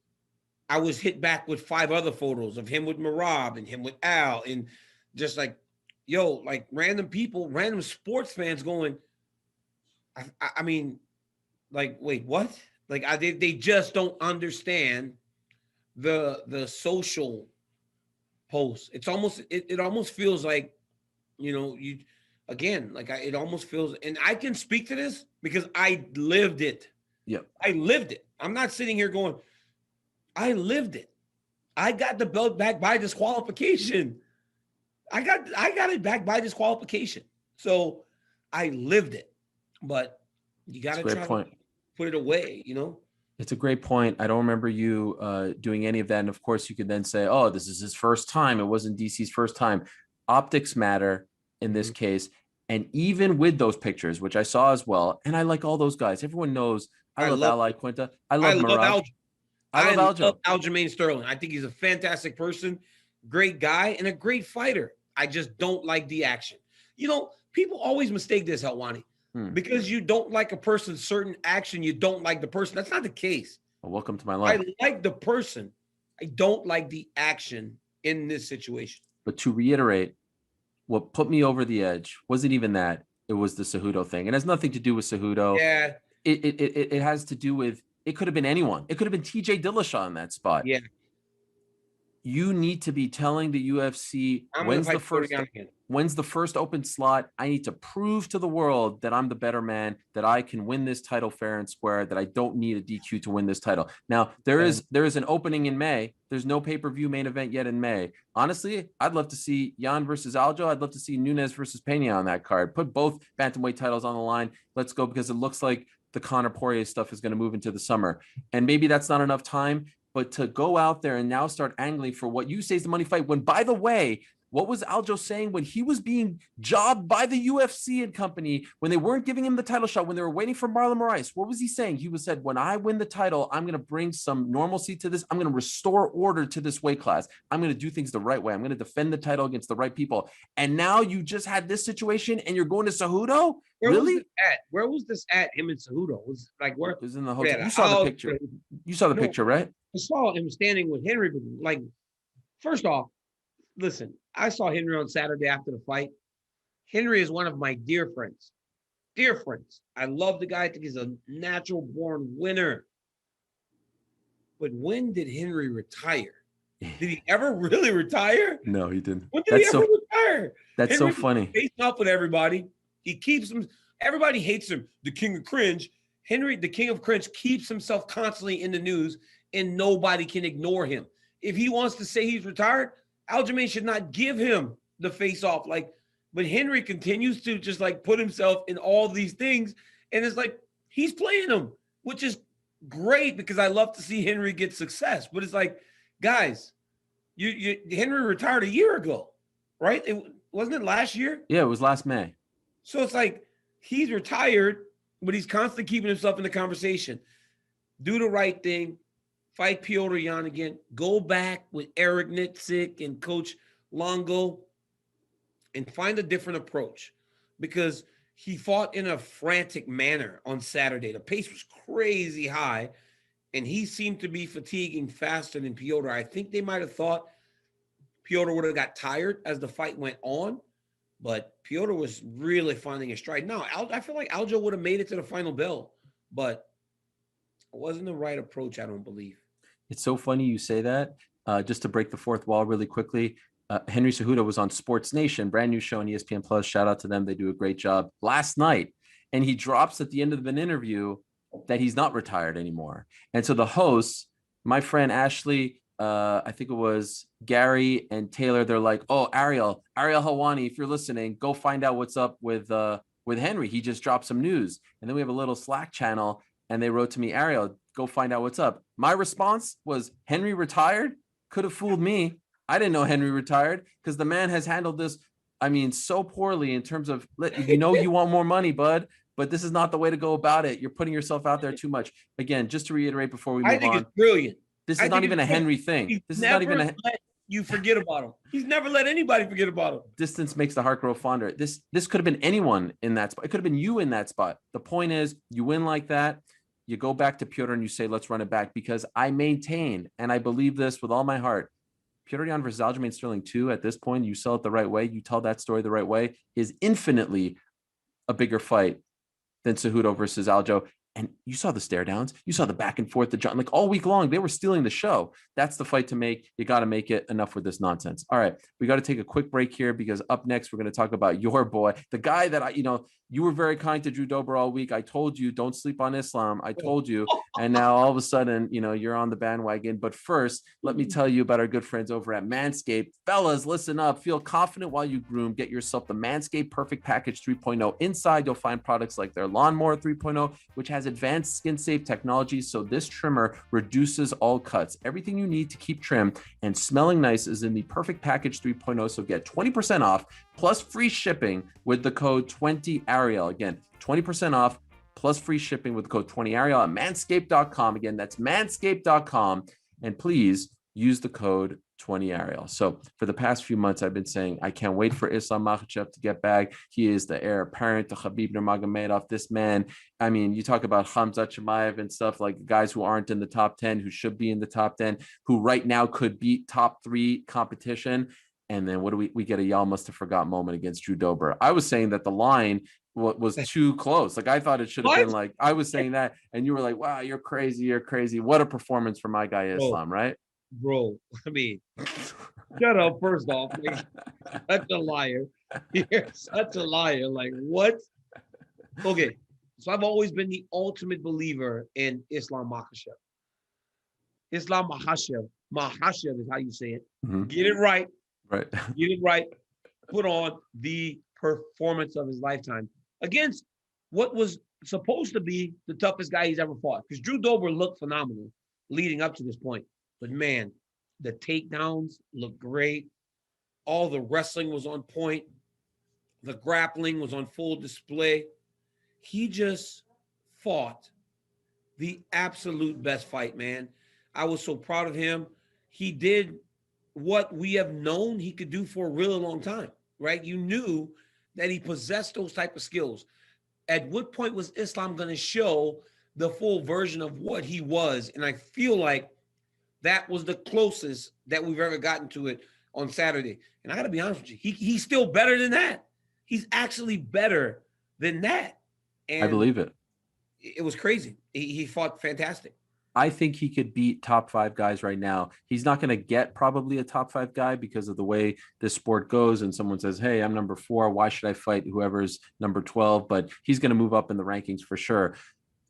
I was hit back with 5 other photos of him with Marab and him with Al, and just like, yo, like random people, random sports fans going, I mean, like, wait, what? Like they just don't understand the social posts. It's almost, it almost feels like, you know, it almost feels, and I can speak to this because I lived it. Yep. I lived it. I'm not sitting here going, I lived it. I got the belt back by disqualification. I got it back by disqualification. So I lived it. But you got to try to put it away, you know? It's a great point. I don't remember you doing any of that. And of course, you could then say, oh, this is his first time. It wasn't DC's first time. Optics matter in this case. And even with those pictures, which I saw as well, and I like all those guys. Everyone knows I love Al Quinta. I love Marab. I love Aljamain Sterling. I think he's a fantastic person, great guy, and a great fighter. I just don't like the action. You know, people always mistake this, Helwani. Because you don't like a person's certain action, you don't like the person. That's not the case. Well, welcome to my life. I like the person. I don't like the action in this situation. But to reiterate, what put me over the edge wasn't even that. It was the Cejudo thing. It has nothing to do with Cejudo. Yeah. It has to do with, it could have been anyone. It could have been TJ Dillashaw in that spot. Yeah. You need to be telling the UFC when's the first open slot. I need to prove to the world that I'm the better man, that I can win this title fair and square, that I don't need a DQ to win this title. Now, there is an opening in May. There's no pay-per-view main event yet in May. Honestly, I'd love to see Yan versus Aljo. I'd love to see Nunes versus Pena on that card. Put both bantamweight titles on the line. Let's go, because it looks like the Conor Poirier stuff is going to move into the summer. And maybe that's not enough time. But to go out there and now start angling for what you say is the money fight, when, by the way, what was Aljo saying when he was being jobbed by the UFC and company, when they weren't giving him the title shot, when they were waiting for Marlon Moraes? What was he saying? He said, when I win the title, I'm going to bring some normalcy to this. I'm going to restore order to this weight class. I'm going to do things the right way. I'm going to defend the title against the right people. And now you just had this situation and you're going to Cejudo? Really? Where was this at? Him and Cejudo? Was like where? It was in the hotel. You saw the picture. You saw the picture, right? I saw him standing with Henry. But like, first off, listen, I saw Henry on Saturday after the fight. Henry is one of my dear friends. Dear friends. I love the guy. I think he's a natural born winner. But when did Henry retire? Did he ever really retire? No, he didn't. When did he ever retire? That's Henry so funny. Facing up with everybody. He keeps him. Everybody hates him. The king of cringe. Henry, the king of cringe, keeps himself constantly in the news, and nobody can ignore him. If he wants to say he's retired, Aljamain should not give him the face off. Like, but Henry continues to just like put himself in all these things. And it's like, he's playing them, which is great because I love to see Henry get success. But it's like, guys, Henry retired a year ago, right? Wasn't it last year? Yeah, it was last May. So it's like, he's retired, but he's constantly keeping himself in the conversation. Do the right thing. Fight Petr Yan again. Go back with Eric Nitzik and Coach Longo and find a different approach, because he fought in a frantic manner on Saturday. The pace was crazy high, and he seemed to be fatiguing faster than Petr. I think they might have thought Petr would have got tired as the fight went on, but Petr was really finding his stride. Now, I feel like Aljo would have made it to the final bell, but it wasn't the right approach, I don't believe. It's so funny you say that. Just to break the fourth wall really quickly, Henry Cejudo was on Sports Nation, brand new show on ESPN Plus. Shout out to them. They do a great job last night. And he drops at the end of an interview that he's not retired anymore. And so the hosts, my friend Ashley, I think it was Gary and Taylor, they're like, oh, Ariel Helwani, if you're listening, go find out what's up with Henry. He just dropped some news. And then we have a little Slack channel, and they wrote to me, Ariel, go find out what's up. My response was, Henry retired? Could have fooled me. I didn't know Henry retired, because the man has handled this, I mean, so poorly in terms of, you want more money, bud, but this is not the way to go about it. You're putting yourself out there too much. Again, just to reiterate before we move on. I think it's brilliant. This is not even a Henry thing. This is not even a. You forget about him. He's never let anybody forget about him. Distance makes the heart grow fonder. This could have been anyone in that spot. It could have been you in that spot. The point is, you win like that, you go back to Petr and you say, let's run it back, because I maintain, and I believe this with all my heart, Petr Yan versus Aljamain Sterling 2, at this point, you sell it the right way, you tell that story the right way, is infinitely a bigger fight than Cejudo versus Aljo. And you saw the stare downs, you saw the back and forth, like all week long, they were stealing the show. That's the fight to make. You got to make it. Enough with this nonsense. All right, we got to take a quick break here, because up next, we're going to talk about your boy, the guy that you were very kind to Drew Dober all week. I told you, don't sleep on Islam. I told you. And now all of a sudden, you're on the bandwagon. But first, let me tell you about our good friends over at Manscaped. Fellas, listen up. Feel confident while you groom. Get yourself the Manscaped Perfect Package 3.0. Inside, you'll find products like their Lawnmower 3.0, which has advanced skin-safe technology. So this trimmer reduces all cuts. Everything you need to keep trim and smelling nice is in the Perfect Package 3.0. So get 20% off plus free shipping with the code 20Ariel. Again, 20% off plus free shipping with the code 20Ariel at manscaped.com. Again, that's manscaped.com. And please use the code 20Ariel. So for the past few months, I've been saying, I can't wait for Islam Makhachev to get back. He is the heir apparent to Khabib Nurmagomedov. This man, I mean, you talk about Khamzat Chimaev and stuff, like guys who aren't in the top 10, who should be in the top 10, who right now could beat top 3 competition. And then what do we get? A y'all must have forgot moment against Drew Dober. I was saying that the line was too close. Like, I thought it should have been like, I was saying that, and you were like, wow, you're crazy. What a performance for my guy Islam, right? Bro, I mean, shut up, first off. Like, such a liar. You're such a liar. Like, what? Okay, so I've always been the ultimate believer in Islam Makhachev. Islam Makhachev. Makhachev is how you say it. Mm-hmm. Get it right. Right. Get it right. Put on the performance of his lifetime against what was supposed to be the toughest guy he's ever fought. Because Drew Dober looked phenomenal leading up to this point. But man, the takedowns looked great. All the wrestling was on point. The grappling was on full display. He just fought the absolute best fight, man. I was so proud of him. He did what we have known he could do for a really long time, right? You knew that he possessed those type of skills. At what point was Islam going to show the full version of what he was? And I feel like that was the closest that we've ever gotten to it on Saturday. And I got to be honest with you, he's still better than that. He's actually better than that. And I believe it. It was crazy. He fought fantastic. I think he could beat top 5 guys right now. He's not going to get probably a top 5 guy because of the way this sport goes. And someone says, hey, I'm number 4. Why should I fight whoever's number 12? But he's going to move up in the rankings for sure.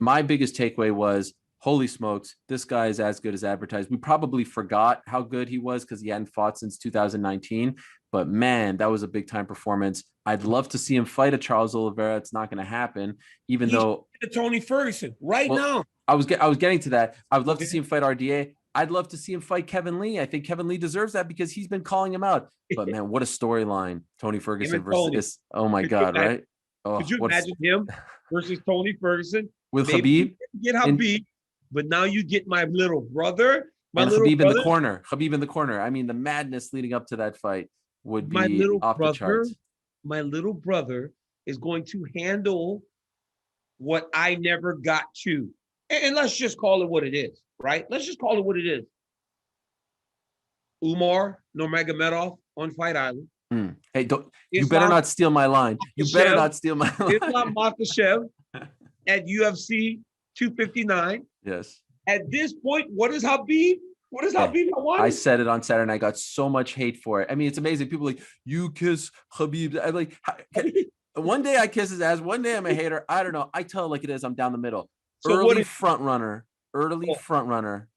My biggest takeaway was, holy smokes, this guy is as good as advertised. We probably forgot how good he was because he hadn't fought since 2019. But man, that was a big time performance. I'd love to see him fight a Charles Oliveira. It's not going to happen, even though Tony Ferguson now. I was getting to that. I would love to see him fight RDA. I'd love to see him fight Kevin Lee. I think Kevin Lee deserves that because he's been calling him out. But man, what a storyline. Tony Ferguson versus, oh my God, right? Oh, could you imagine him versus Tony Ferguson? With Maybe Khabib? Get Khabib, but now you get my little brother. Khabib in the corner. Khabib in the corner. I mean, the madness leading up to that fight would be off the charts. My little brother is going to handle what I never got to. And let's just call it what it is, right? Let's just call it what it is. Umar Nurmagomedov on Fight Island. Hey, you better not steal my line. You better not steal my line. Islam Makhachev at UFC 259. Yes. At this point, what is Khabib? What is Khabib? I said it on Saturday and I got so much hate for it. I mean, it's amazing. People are like, you kiss Khabib. I'm like, one day I kiss his ass. One day I'm a hater. I don't know. I tell it like it is. I'm down the middle. So Early front runner. Early Oh. front runner.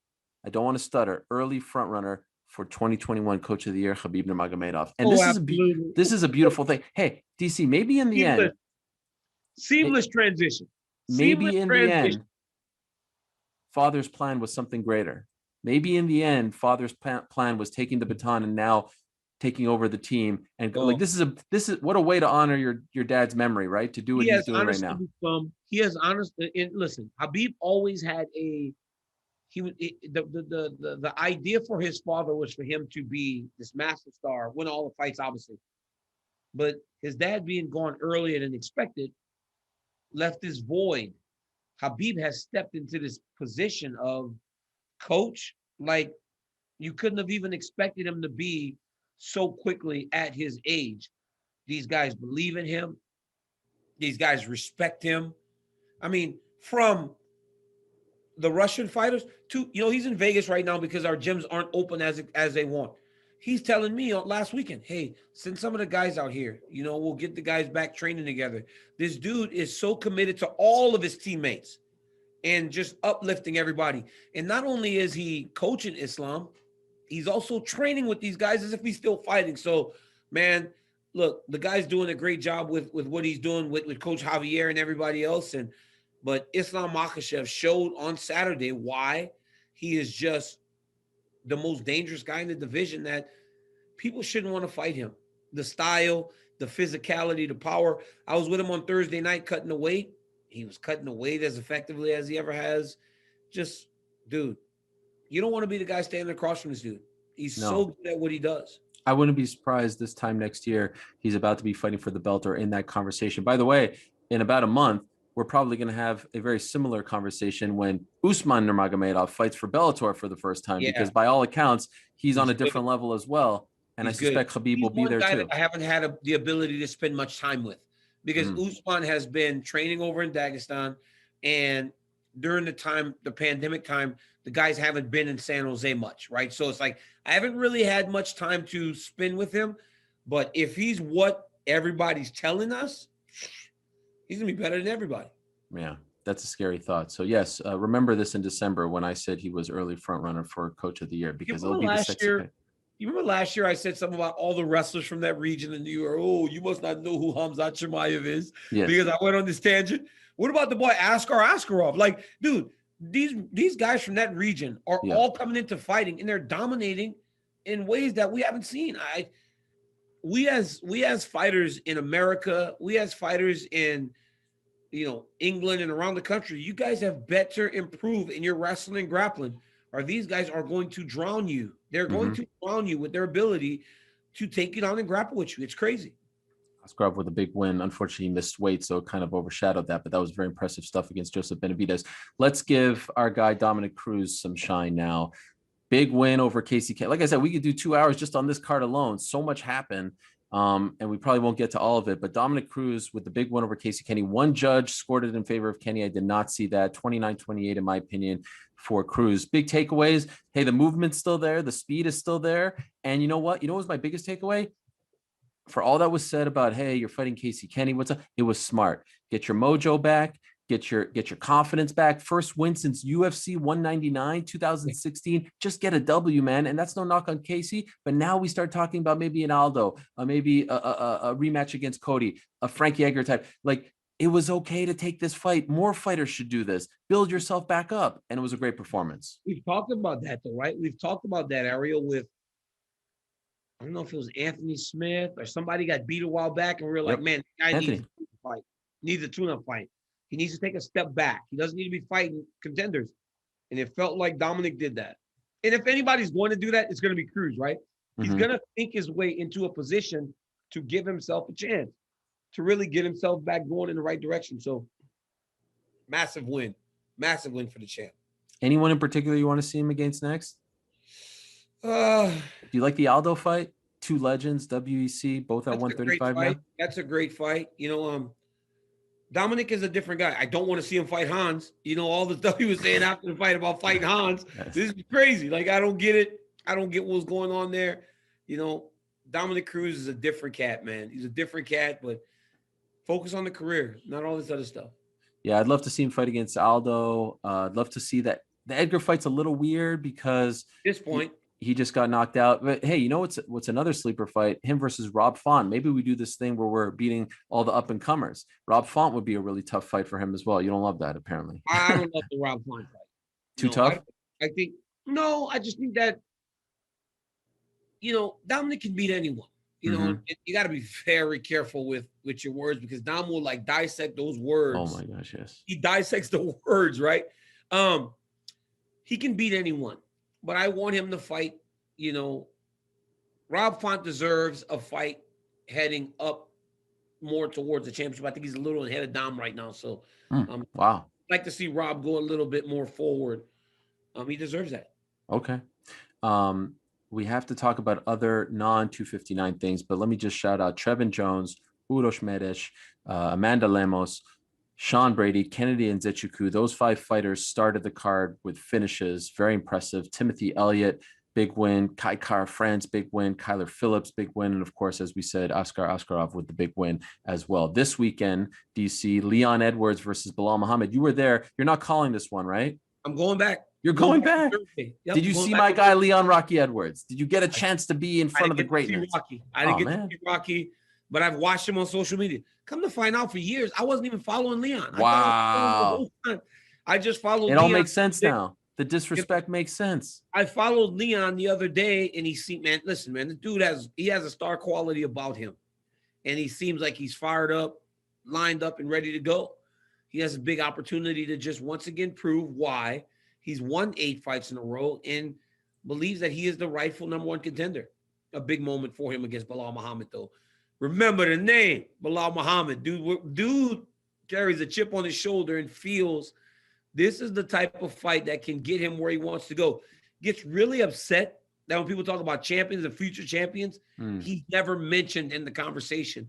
I don't want to stutter. Early front runner for 2021 Coach of the Year, Khabib Nurmagomedov. And this is a beautiful thing. Hey, DC, maybe in the end. Seamless transition. Maybe in the end, Father's plan was something greater. Maybe in the end, Father's plan was taking the baton and now taking over the team. And like this is what a way to honor your dad's memory, right? To do what he's doing right now. He has honestly, and listen, Khabib always had the idea for his father was for him to be this master star, win all the fights, obviously. But his dad being gone earlier than expected left this void. Khabib has stepped into this position of coach, like you couldn't have even expected him to be so quickly at his age. These guys believe in him. These guys respect him. I mean, from the Russian fighters to, he's in Vegas right now because our gyms aren't open as they want. He's telling me last weekend, hey, send some of the guys out here. We'll get the guys back training together. This dude is so committed to all of his teammates and just uplifting everybody. And not only is he coaching Islam, he's also training with these guys as if he's still fighting. So, man, look, the guy's doing a great job with what he's doing with Coach Javier and everybody else. But Islam Makhachev showed on Saturday why he is just the most dangerous guy in the division, that people shouldn't want to fight him. The style, the physicality, the power. I was with him on Thursday night cutting the weight. He was cutting the weight as effectively as he ever has. Just, dude, you don't want to be the guy standing across from this dude. He's so good at what he does. I wouldn't be surprised this time next year he's about to be fighting for the belt or in that conversation. By the way, in about a month, we're probably going to have a very similar conversation when Usman Nurmagomedov fights for Bellator for the first time, because by all accounts, he's on a different level as well. And I suspect Khabib will be there too. I haven't had the ability to spend much time with, because Usman has been training over in Dagestan, and during the pandemic time, the guys haven't been in San Jose much, right? So it's like I haven't really had much time to spend with him. But if he's what everybody's telling us, he's gonna be better than everybody. Yeah, that's a scary thought. So yes, remember this in December when I said he was early front runner for Coach of the Year, because it'll be the sexy pick. You remember last year I said something about all the wrestlers from that region, and you were, you must not know who Khamzat Chimaev is, because I went on this tangent. What about the boy Askar Askarov? Like, dude, these guys from that region are all coming into fighting, and they're dominating in ways that we haven't seen. We as fighters in America, we as fighters in England and around the country, you guys have better improve in your wrestling, grappling, or these guys are going to drown you. They're going to drown you with their ability to take you down and grapple with you. It's crazy. Askarov with a big win. Unfortunately, he missed weight, so it kind of overshadowed that, but that was very impressive stuff against Joseph Benavidez. Let's give our guy Dominic Cruz some shine now. Big win over Casey Kenny. Like I said, we could do 2 hours just on this card alone. So much happened. And we probably won't get to all of it, but Dominic Cruz with the big win over Casey Kenny. One judge scored it in favor of Kenny. I did not see that. 29-28, in my opinion, for Cruz. Big takeaways. Hey, the movement's still there. The speed is still there. And you know what? What was my biggest takeaway? For all that was said about, hey, you're fighting Casey Kenny, what's up? It was smart. Get your mojo back. Get your confidence back. First win since UFC 199, 2016. Just get a W, man. And that's no knock on Casey. But now we start talking about maybe an Aldo, maybe a rematch against Cody, a Frank Yeager type. Like, it was okay to take this fight. More fighters should do this. Build yourself back up. And it was a great performance. We've talked about that, though, right? We've talked about that, Ariel, with, I don't know if it was Anthony Smith or somebody got beat a while back, and we were like, man, the guy needs a fight. Needs a tune-up fight. He needs to take a step back. He doesn't need to be fighting contenders. And it felt like Dominic did that. And if anybody's going to do that, it's going to be Cruz, right? He's going to think his way into a position to give himself a chance, to really get himself back going in the right direction. So, massive win. Massive win for the champ. Anyone in particular you want to see him against next? Do you like the Aldo fight? Two legends, WEC, both at 135 now? That's a great fight. Dominic is a different guy. I don't want to see him fight Hans. All the stuff he was saying after the fight about fighting Hans. This is crazy. Like, I don't get it. I don't get what's going on there. Dominic Cruz is a different cat, man. He's a different cat, but Focus on the career, not all this other stuff. Yeah, I'd love to see him fight against Aldo. I'd love to see that. The Edgar fight's a little weird because At this point, he just got knocked out. But hey, you know what's another sleeper fight? Him versus Rob Font. Maybe we do this thing where we're beating all the up and comers. Rob Font would be a really tough fight for him as well. You don't love that, apparently. I don't love the Rob Font fight. Too tough? I think no. I just think that Dominic can beat anyone. You got to be very careful with your words because Dom will like dissect those words. Oh my gosh, yes. He dissects the words, right? He can beat anyone, but I want him to fight. Rob Font deserves a fight heading up more towards the championship. I think he's a little ahead of Dom right now. So, wow. I'd like to see Rob go a little bit more forward. He deserves that. Okay. We have to talk about other non-259 things, but let me just shout out Trevin Jones, Uros Medes, Amanda Lemos, Sean Brady, Kennedy Nzechukwu. Those 5 fighters started the card with finishes. Very impressive. Timothy Elliott, big win. Kai Kara France, big win. Kyler Phillips, big win. And of course, as we said, Askar Askarov with the big win as well. This weekend, DC, Leon Edwards versus Bilal Muhammad. You were there. You're not calling this one, right? I'm going back. You're going back. Yep, did you see my guy, Leon Rocky Edwards? Did you get a chance to be in front of the greatness? I didn't get to see Rocky, but I've watched him on social media. Come to find out, for years, I wasn't even following Leon. Wow. I just followed Leon. It all makes sense now. The disrespect makes sense. I followed Leon the other day, and listen, man, the dude has a star quality about him. And he seems like he's fired up, lined up, and ready to go. He has a big opportunity to just once again prove why he's won 8 fights in a row and believes that he is the rightful number 1 contender. A big moment for him against Bilal Muhammad, though. Remember the name, Bilal Muhammad. Dude carries a chip on his shoulder and feels this is the type of fight that can get him where he wants to go. Gets really upset that when people talk about champions and future champions, he's never mentioned in the conversation,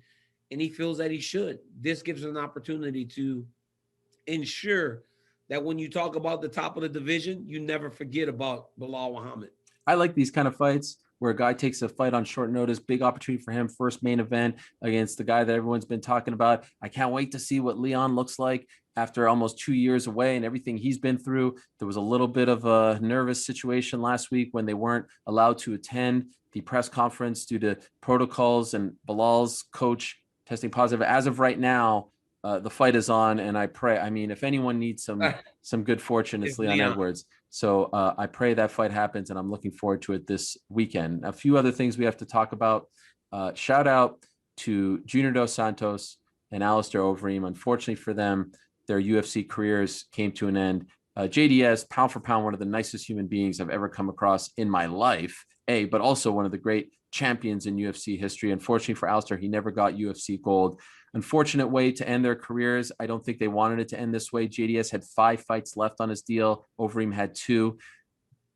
and he feels that he should. This gives him an opportunity to ensure that when you talk about the top of the division, you never forget about Bilal Muhammad. I like these kind of fights where a guy takes a fight on short notice, big opportunity for him, first main event against the guy that everyone's been talking about. I can't wait to see what Leon looks like after almost 2 years away and everything he's been through. There was a little bit of a nervous situation last week when they weren't allowed to attend the press conference due to protocols and Bilal's coach testing positive. As of right now, the fight is on, and I pray. I mean, if anyone needs some good fortune, it's Leon Edwards. So I pray that fight happens, and I'm looking forward to it this weekend. A few other things we have to talk about. Shout out to Junior Dos Santos and Alistair Overeem. Unfortunately for them, their UFC careers came to an end. JDS, pound for pound, one of the nicest human beings I've ever come across in my life, but also one of the great champions in UFC history. Unfortunately for Alistair, he never got UFC gold. Unfortunate way to end their careers. I don't think they wanted it to end this way. JDS had 5 fights left on his deal. Overeem had 2.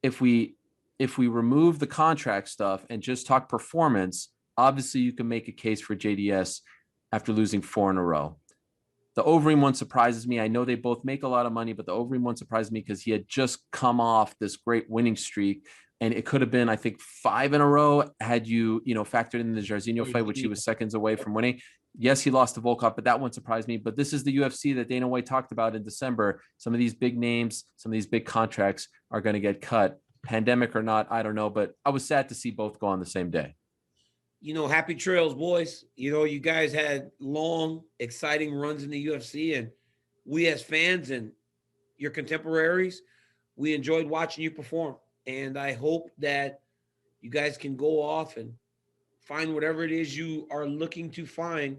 If we remove the contract stuff and just talk performance, obviously you can make a case for JDS after losing 4 in a row. The Overeem one surprises me. I know they both make a lot of money, but the Overeem one surprised me because he had just come off this great winning streak. And it could have been, I think, 5 in a row had you factored in the Jairzinho fight, which he was seconds away from winning. Yes, he lost to Volkov, but that one surprised me. But this is the UFC that Dana White talked about in December. Some of these big names, some of these big contracts are going to get cut. Pandemic or not, I don't know. But I was sad to see both go on the same day. Happy trails, boys. You guys had long, exciting runs in the UFC. And we as fans and your contemporaries, we enjoyed watching you perform. And I hope that you guys can go off and find whatever it is you are looking to find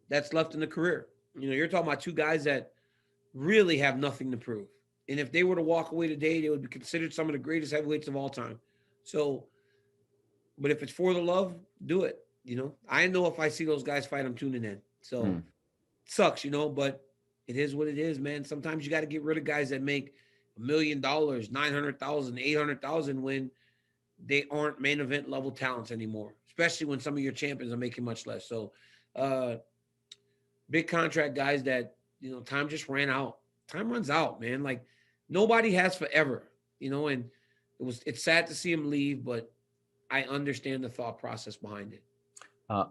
that's left in the career. You're talking about 2 guys that really have nothing to prove. And if they were to walk away today, they would be considered some of the greatest heavyweights of all time. So, but if it's for the love, do it. I know if I see those guys fight, I'm tuning in. So it sucks, but it is what it is, man. Sometimes you got to get rid of guys that make $1 million, $900,000, $800,000 when they aren't main event level talents anymore, especially when some of your champions are making much less. So big contract guys that, time just ran out. Time runs out, man. Like nobody has forever, and it's sad to see him leave, but I understand the thought process behind it.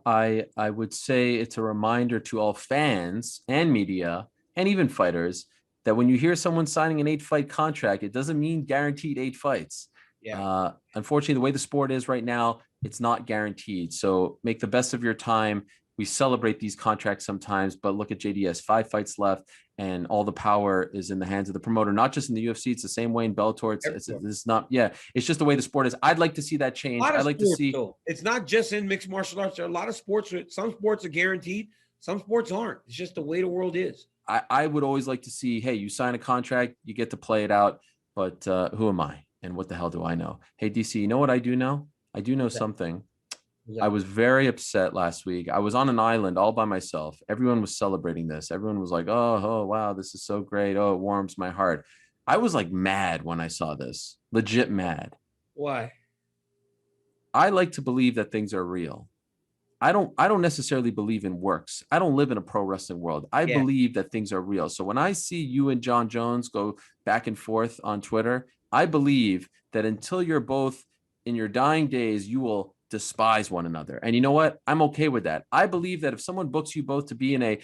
I would say it's a reminder to all fans and media and even fighters that when you hear someone signing an 8-fight contract, it doesn't mean guaranteed 8 fights. Yeah. Unfortunately, the way the sport is right now, it's not guaranteed. So make the best of your time. We celebrate these contracts sometimes, but look at JDS, 5 fights left, and all the power is in the hands of the promoter, not just in the UFC. It's the same way in Bellator. It's not, it's just the way the sport is. I'd like to see that change. I'd like to see. Though. It's not just in mixed martial arts. There are a lot of sports. Some sports are guaranteed. Some sports aren't. It's just the way the world is. I would always like to see, hey, you sign a contract, you get to play it out, but who am I? And what the hell do I know? Hey, DC, you know what I do know? I do know something. I was very upset last week. I was on an island all by myself. Everyone was celebrating this. Everyone was like, oh, wow, this is so great. Oh, it warms my heart. I was like mad when I saw this, legit mad. Why? I like to believe that things are real. I don't necessarily believe in works. I don't live in a pro wrestling world. I believe that things are real. So when I see you and John Jones go back and forth on Twitter, I believe that until you're both in your dying days, you will despise one another. And you know what? I'm okay with that. I believe that if someone books you both to be in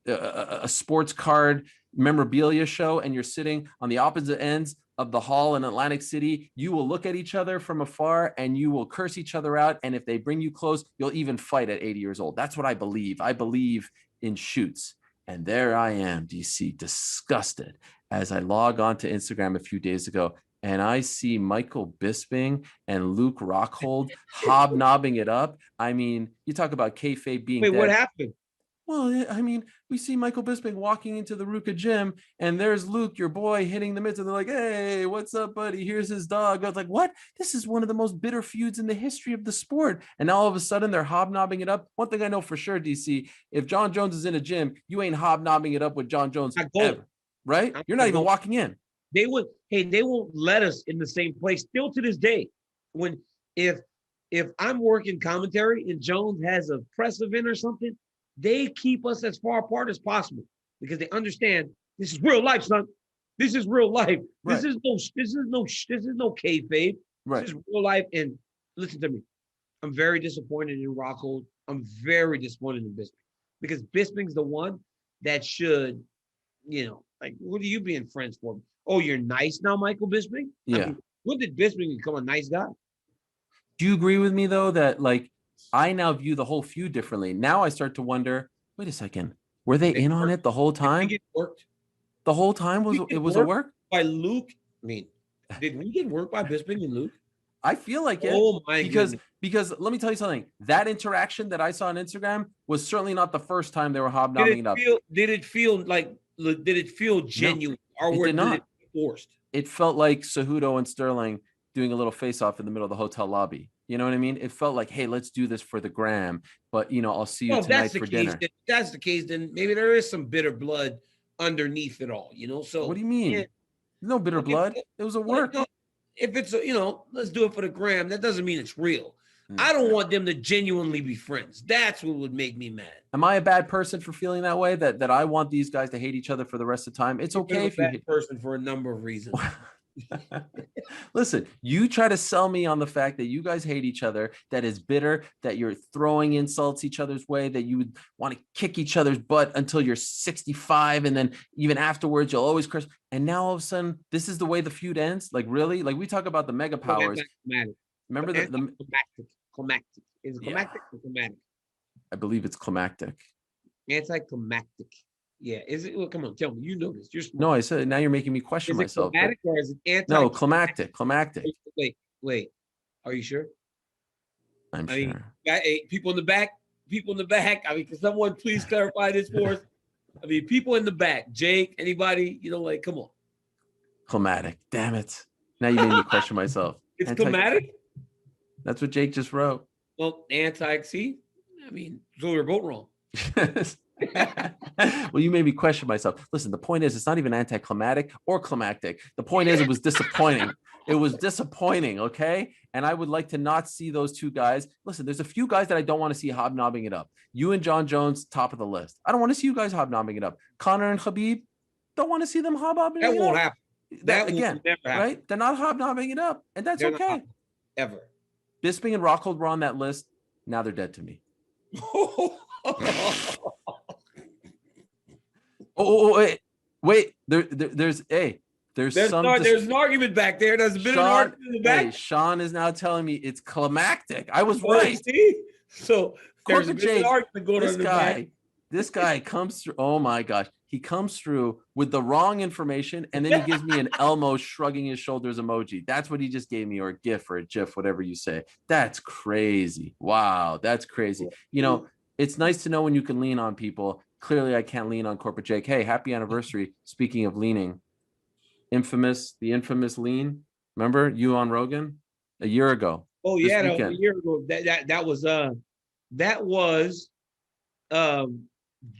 a sports card memorabilia show and you're sitting on the opposite ends of the hall in Atlantic City, you will look at each other from afar and you will curse each other out. And if they bring you close, you'll even fight at 80 years old. That's what I believe. I believe in shoots. And there I am, DC, disgusted as I log on to Instagram a few days ago and I see Michael Bisping and Luke Rockhold hobnobbing it up. I mean, you talk about kayfabe being dead. What happened? Well, I mean, we see Michael Bisping walking into the Ruka gym, and there's Luke, your boy, hitting the mitts, and they're like, hey, what's up, buddy? Here's his dog. I was like, what? This is one of the most bitter feuds in the history of the sport. And now all of a sudden, they're hobnobbing it up. One thing I know for sure, DC, if John Jones is in a gym, you ain't hobnobbing it up with John Jones ever, right? You're not even walking in. They won't let us in the same place still to this day. If I'm working commentary and Jones has a press event or something, they keep us as far apart as possible because they understand this is real life, son. This is real life. Right. This is no kayfabe. Right. This is real life. And listen to me, I'm very disappointed in Rockhold. I'm very disappointed in Bisping because Bisping's the one that should, like, what are you being friends for? Oh, you're nice now, Michael Bisping? Yeah. I mean, when did Bisping become a nice guy? Do you agree with me, though, that, like, I now view the whole feud differently? Now I start to wonder, wait a second, were they in on it the whole time? It worked. The whole time it was a work? By Luke? I mean, did we get worked by Bisping and Luke? I feel like it. Oh, my goodness. Because let me tell you something. That interaction that I saw on Instagram was certainly not the first time they were hobnobbing it up. Did it feel genuine? No, it did not. Did it forced? It felt like Cejudo and Sterling doing a little face-off in the middle of the hotel lobby. You know what I mean? It felt like, hey, let's do this for the gram, but I'll see you tonight for dinner. If that's the case, then maybe there is some bitter blood underneath it all, So what do you mean? No bitter blood. It was a work. If it's let's do it for the gram, that doesn't mean it's real. I don't want them to genuinely be friends. That's what would make me mad. Am I a bad person for feeling that way? That I want these guys to hate each other for the rest of the time? It's okay if you're a bad person for a number of reasons. Listen, you try to sell me on the fact that you guys hate each other, that is bitter, that you're throwing insults each other's way, that you would want to kick each other's butt until you're 65, and then even afterwards you'll always curse. And now all of a sudden, this is the way the feud ends. Like, really? Like, we talk about the mega powers. Remember the climactic. Is it climactic or climatic? I believe it's climactic. Anticlimactic. Yeah, is it? Well, come on, tell me. You know this. You're smart. No, I said now you're making me question myself. Climatic or is it no, climactic? Climactic. Wait. Are you sure? I'm sure. People in the back. I mean, can someone please clarify this for us? I mean, people in the back. Jake, anybody? Come on. Climatic. Damn it! Now you made me question myself. It's climatic. That's what Jake just wrote. Well, see. I mean, so we're both wrong. Well, you made me question myself. Listen, the point is, it's not even anticlimactic or climactic. The point is, it was disappointing. It was disappointing, okay? And I would like to not see those two guys. Listen, there's a few guys that I don't want to see hobnobbing it up. You and John Jones, top of the list. I don't want to see you guys hobnobbing it up. Conor and Khabib, don't want to see them hobnobbing it up. That won't happen. That again, will never happen. Right? They're not hobnobbing it up, and that's okay. Ever. Bisping and Rockhold were on that list. Now they're dead to me. Wait. There's an argument back there. There's been an argument in the back. Hey, Sean is now telling me it's climactic. I was right. See? So there's Corporate been an Jake, argument going on in the back. This guy comes through. Oh my gosh. He comes through with the wrong information, and then he gives me an Elmo shrugging his shoulders emoji. That's what he just gave me, or a GIF or a GIF, whatever you say. That's crazy. Wow, that's crazy. You know, it's nice to know when you can lean on people. Clearly, I can't lean on Corporate Jake. Hey, happy anniversary. Speaking of leaning, the infamous lean. Remember you on Rogan a year ago? Oh yeah, a year ago. That was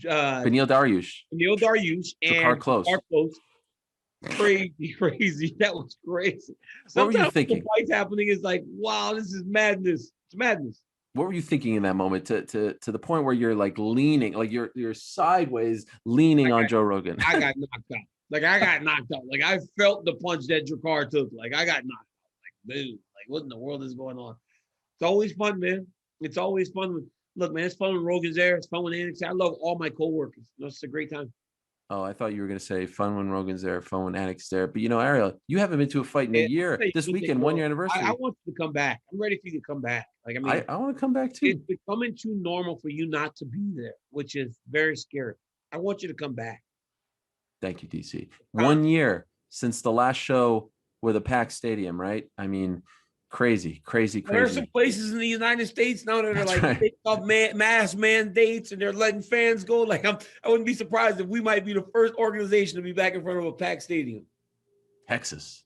Beneil Dariush and Close. Crazy. That was crazy. What were you thinking? The fights happening is like, wow, this is madness. It's madness. What were you thinking in that moment to the point where you're like leaning, like you're sideways leaning on Joe Rogan? I got knocked out. Like I felt the punch that Jakar took. Like I got knocked out. Like, dude, like what in the world is going on? It's always fun, man. It's always fun. Look, man, it's fun when Rogan's there. It's fun when Annex. I love all my coworkers. It's a great time. Oh, I thought you were going to say fun when Rogan's there, fun when Annex there. But, you know, Ariel, you haven't been to a fight in a year. This weekend, 1 year anniversary. I want you to come back. I'm ready for you to come back. Like, I mean, I want to come back too. It's becoming too normal for you not to be there, which is very scary. I want you to come back. Thank you, DC. 1 year since the last show with a packed stadium, right? I mean, crazy. There are some places in the United States now that are like taking off mass mandates and they're letting fans go. Like I wouldn't be surprised if we might be the first organization to be back in front of a packed stadium. Texas,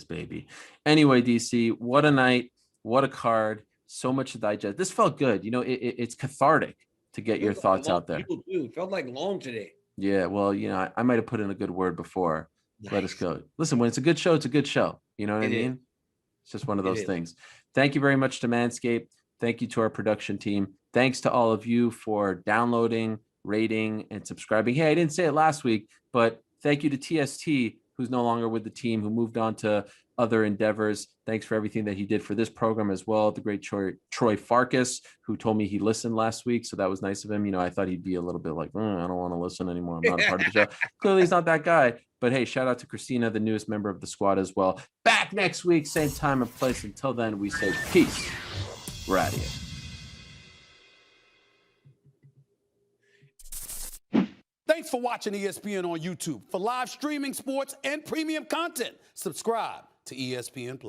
baby. Anyway, DC, what a night, what a card, so much to digest. This felt good. You know, it's cathartic to get your thoughts out there. It felt like long today. Yeah, well, you know, I might have put in a good word before. Nice. Let us go. Listen, when it's a good show, it's a good show. You know what I mean? It's just one of those things. Thank you very much to Manscaped. Thank you to our production team. Thanks to all of you for downloading, rating, and subscribing. Hey, I didn't say it last week, but thank you to TST, who's no longer with the team, who moved on to other endeavors. Thanks for everything that he did for this program as well. The great Troy Farkas, who told me he listened last week. So that was nice of him. You know, I thought he'd be a little bit like, I don't want to listen anymore. I'm not a part of the show. Clearly, he's not that guy. But hey, shout out to Christina, the newest member of the squad as well. Back next week, same time and place. Until then, we say peace. We're out of here. Thanks for watching ESPN on YouTube. For live streaming, sports, and premium content, subscribe to ESPN+.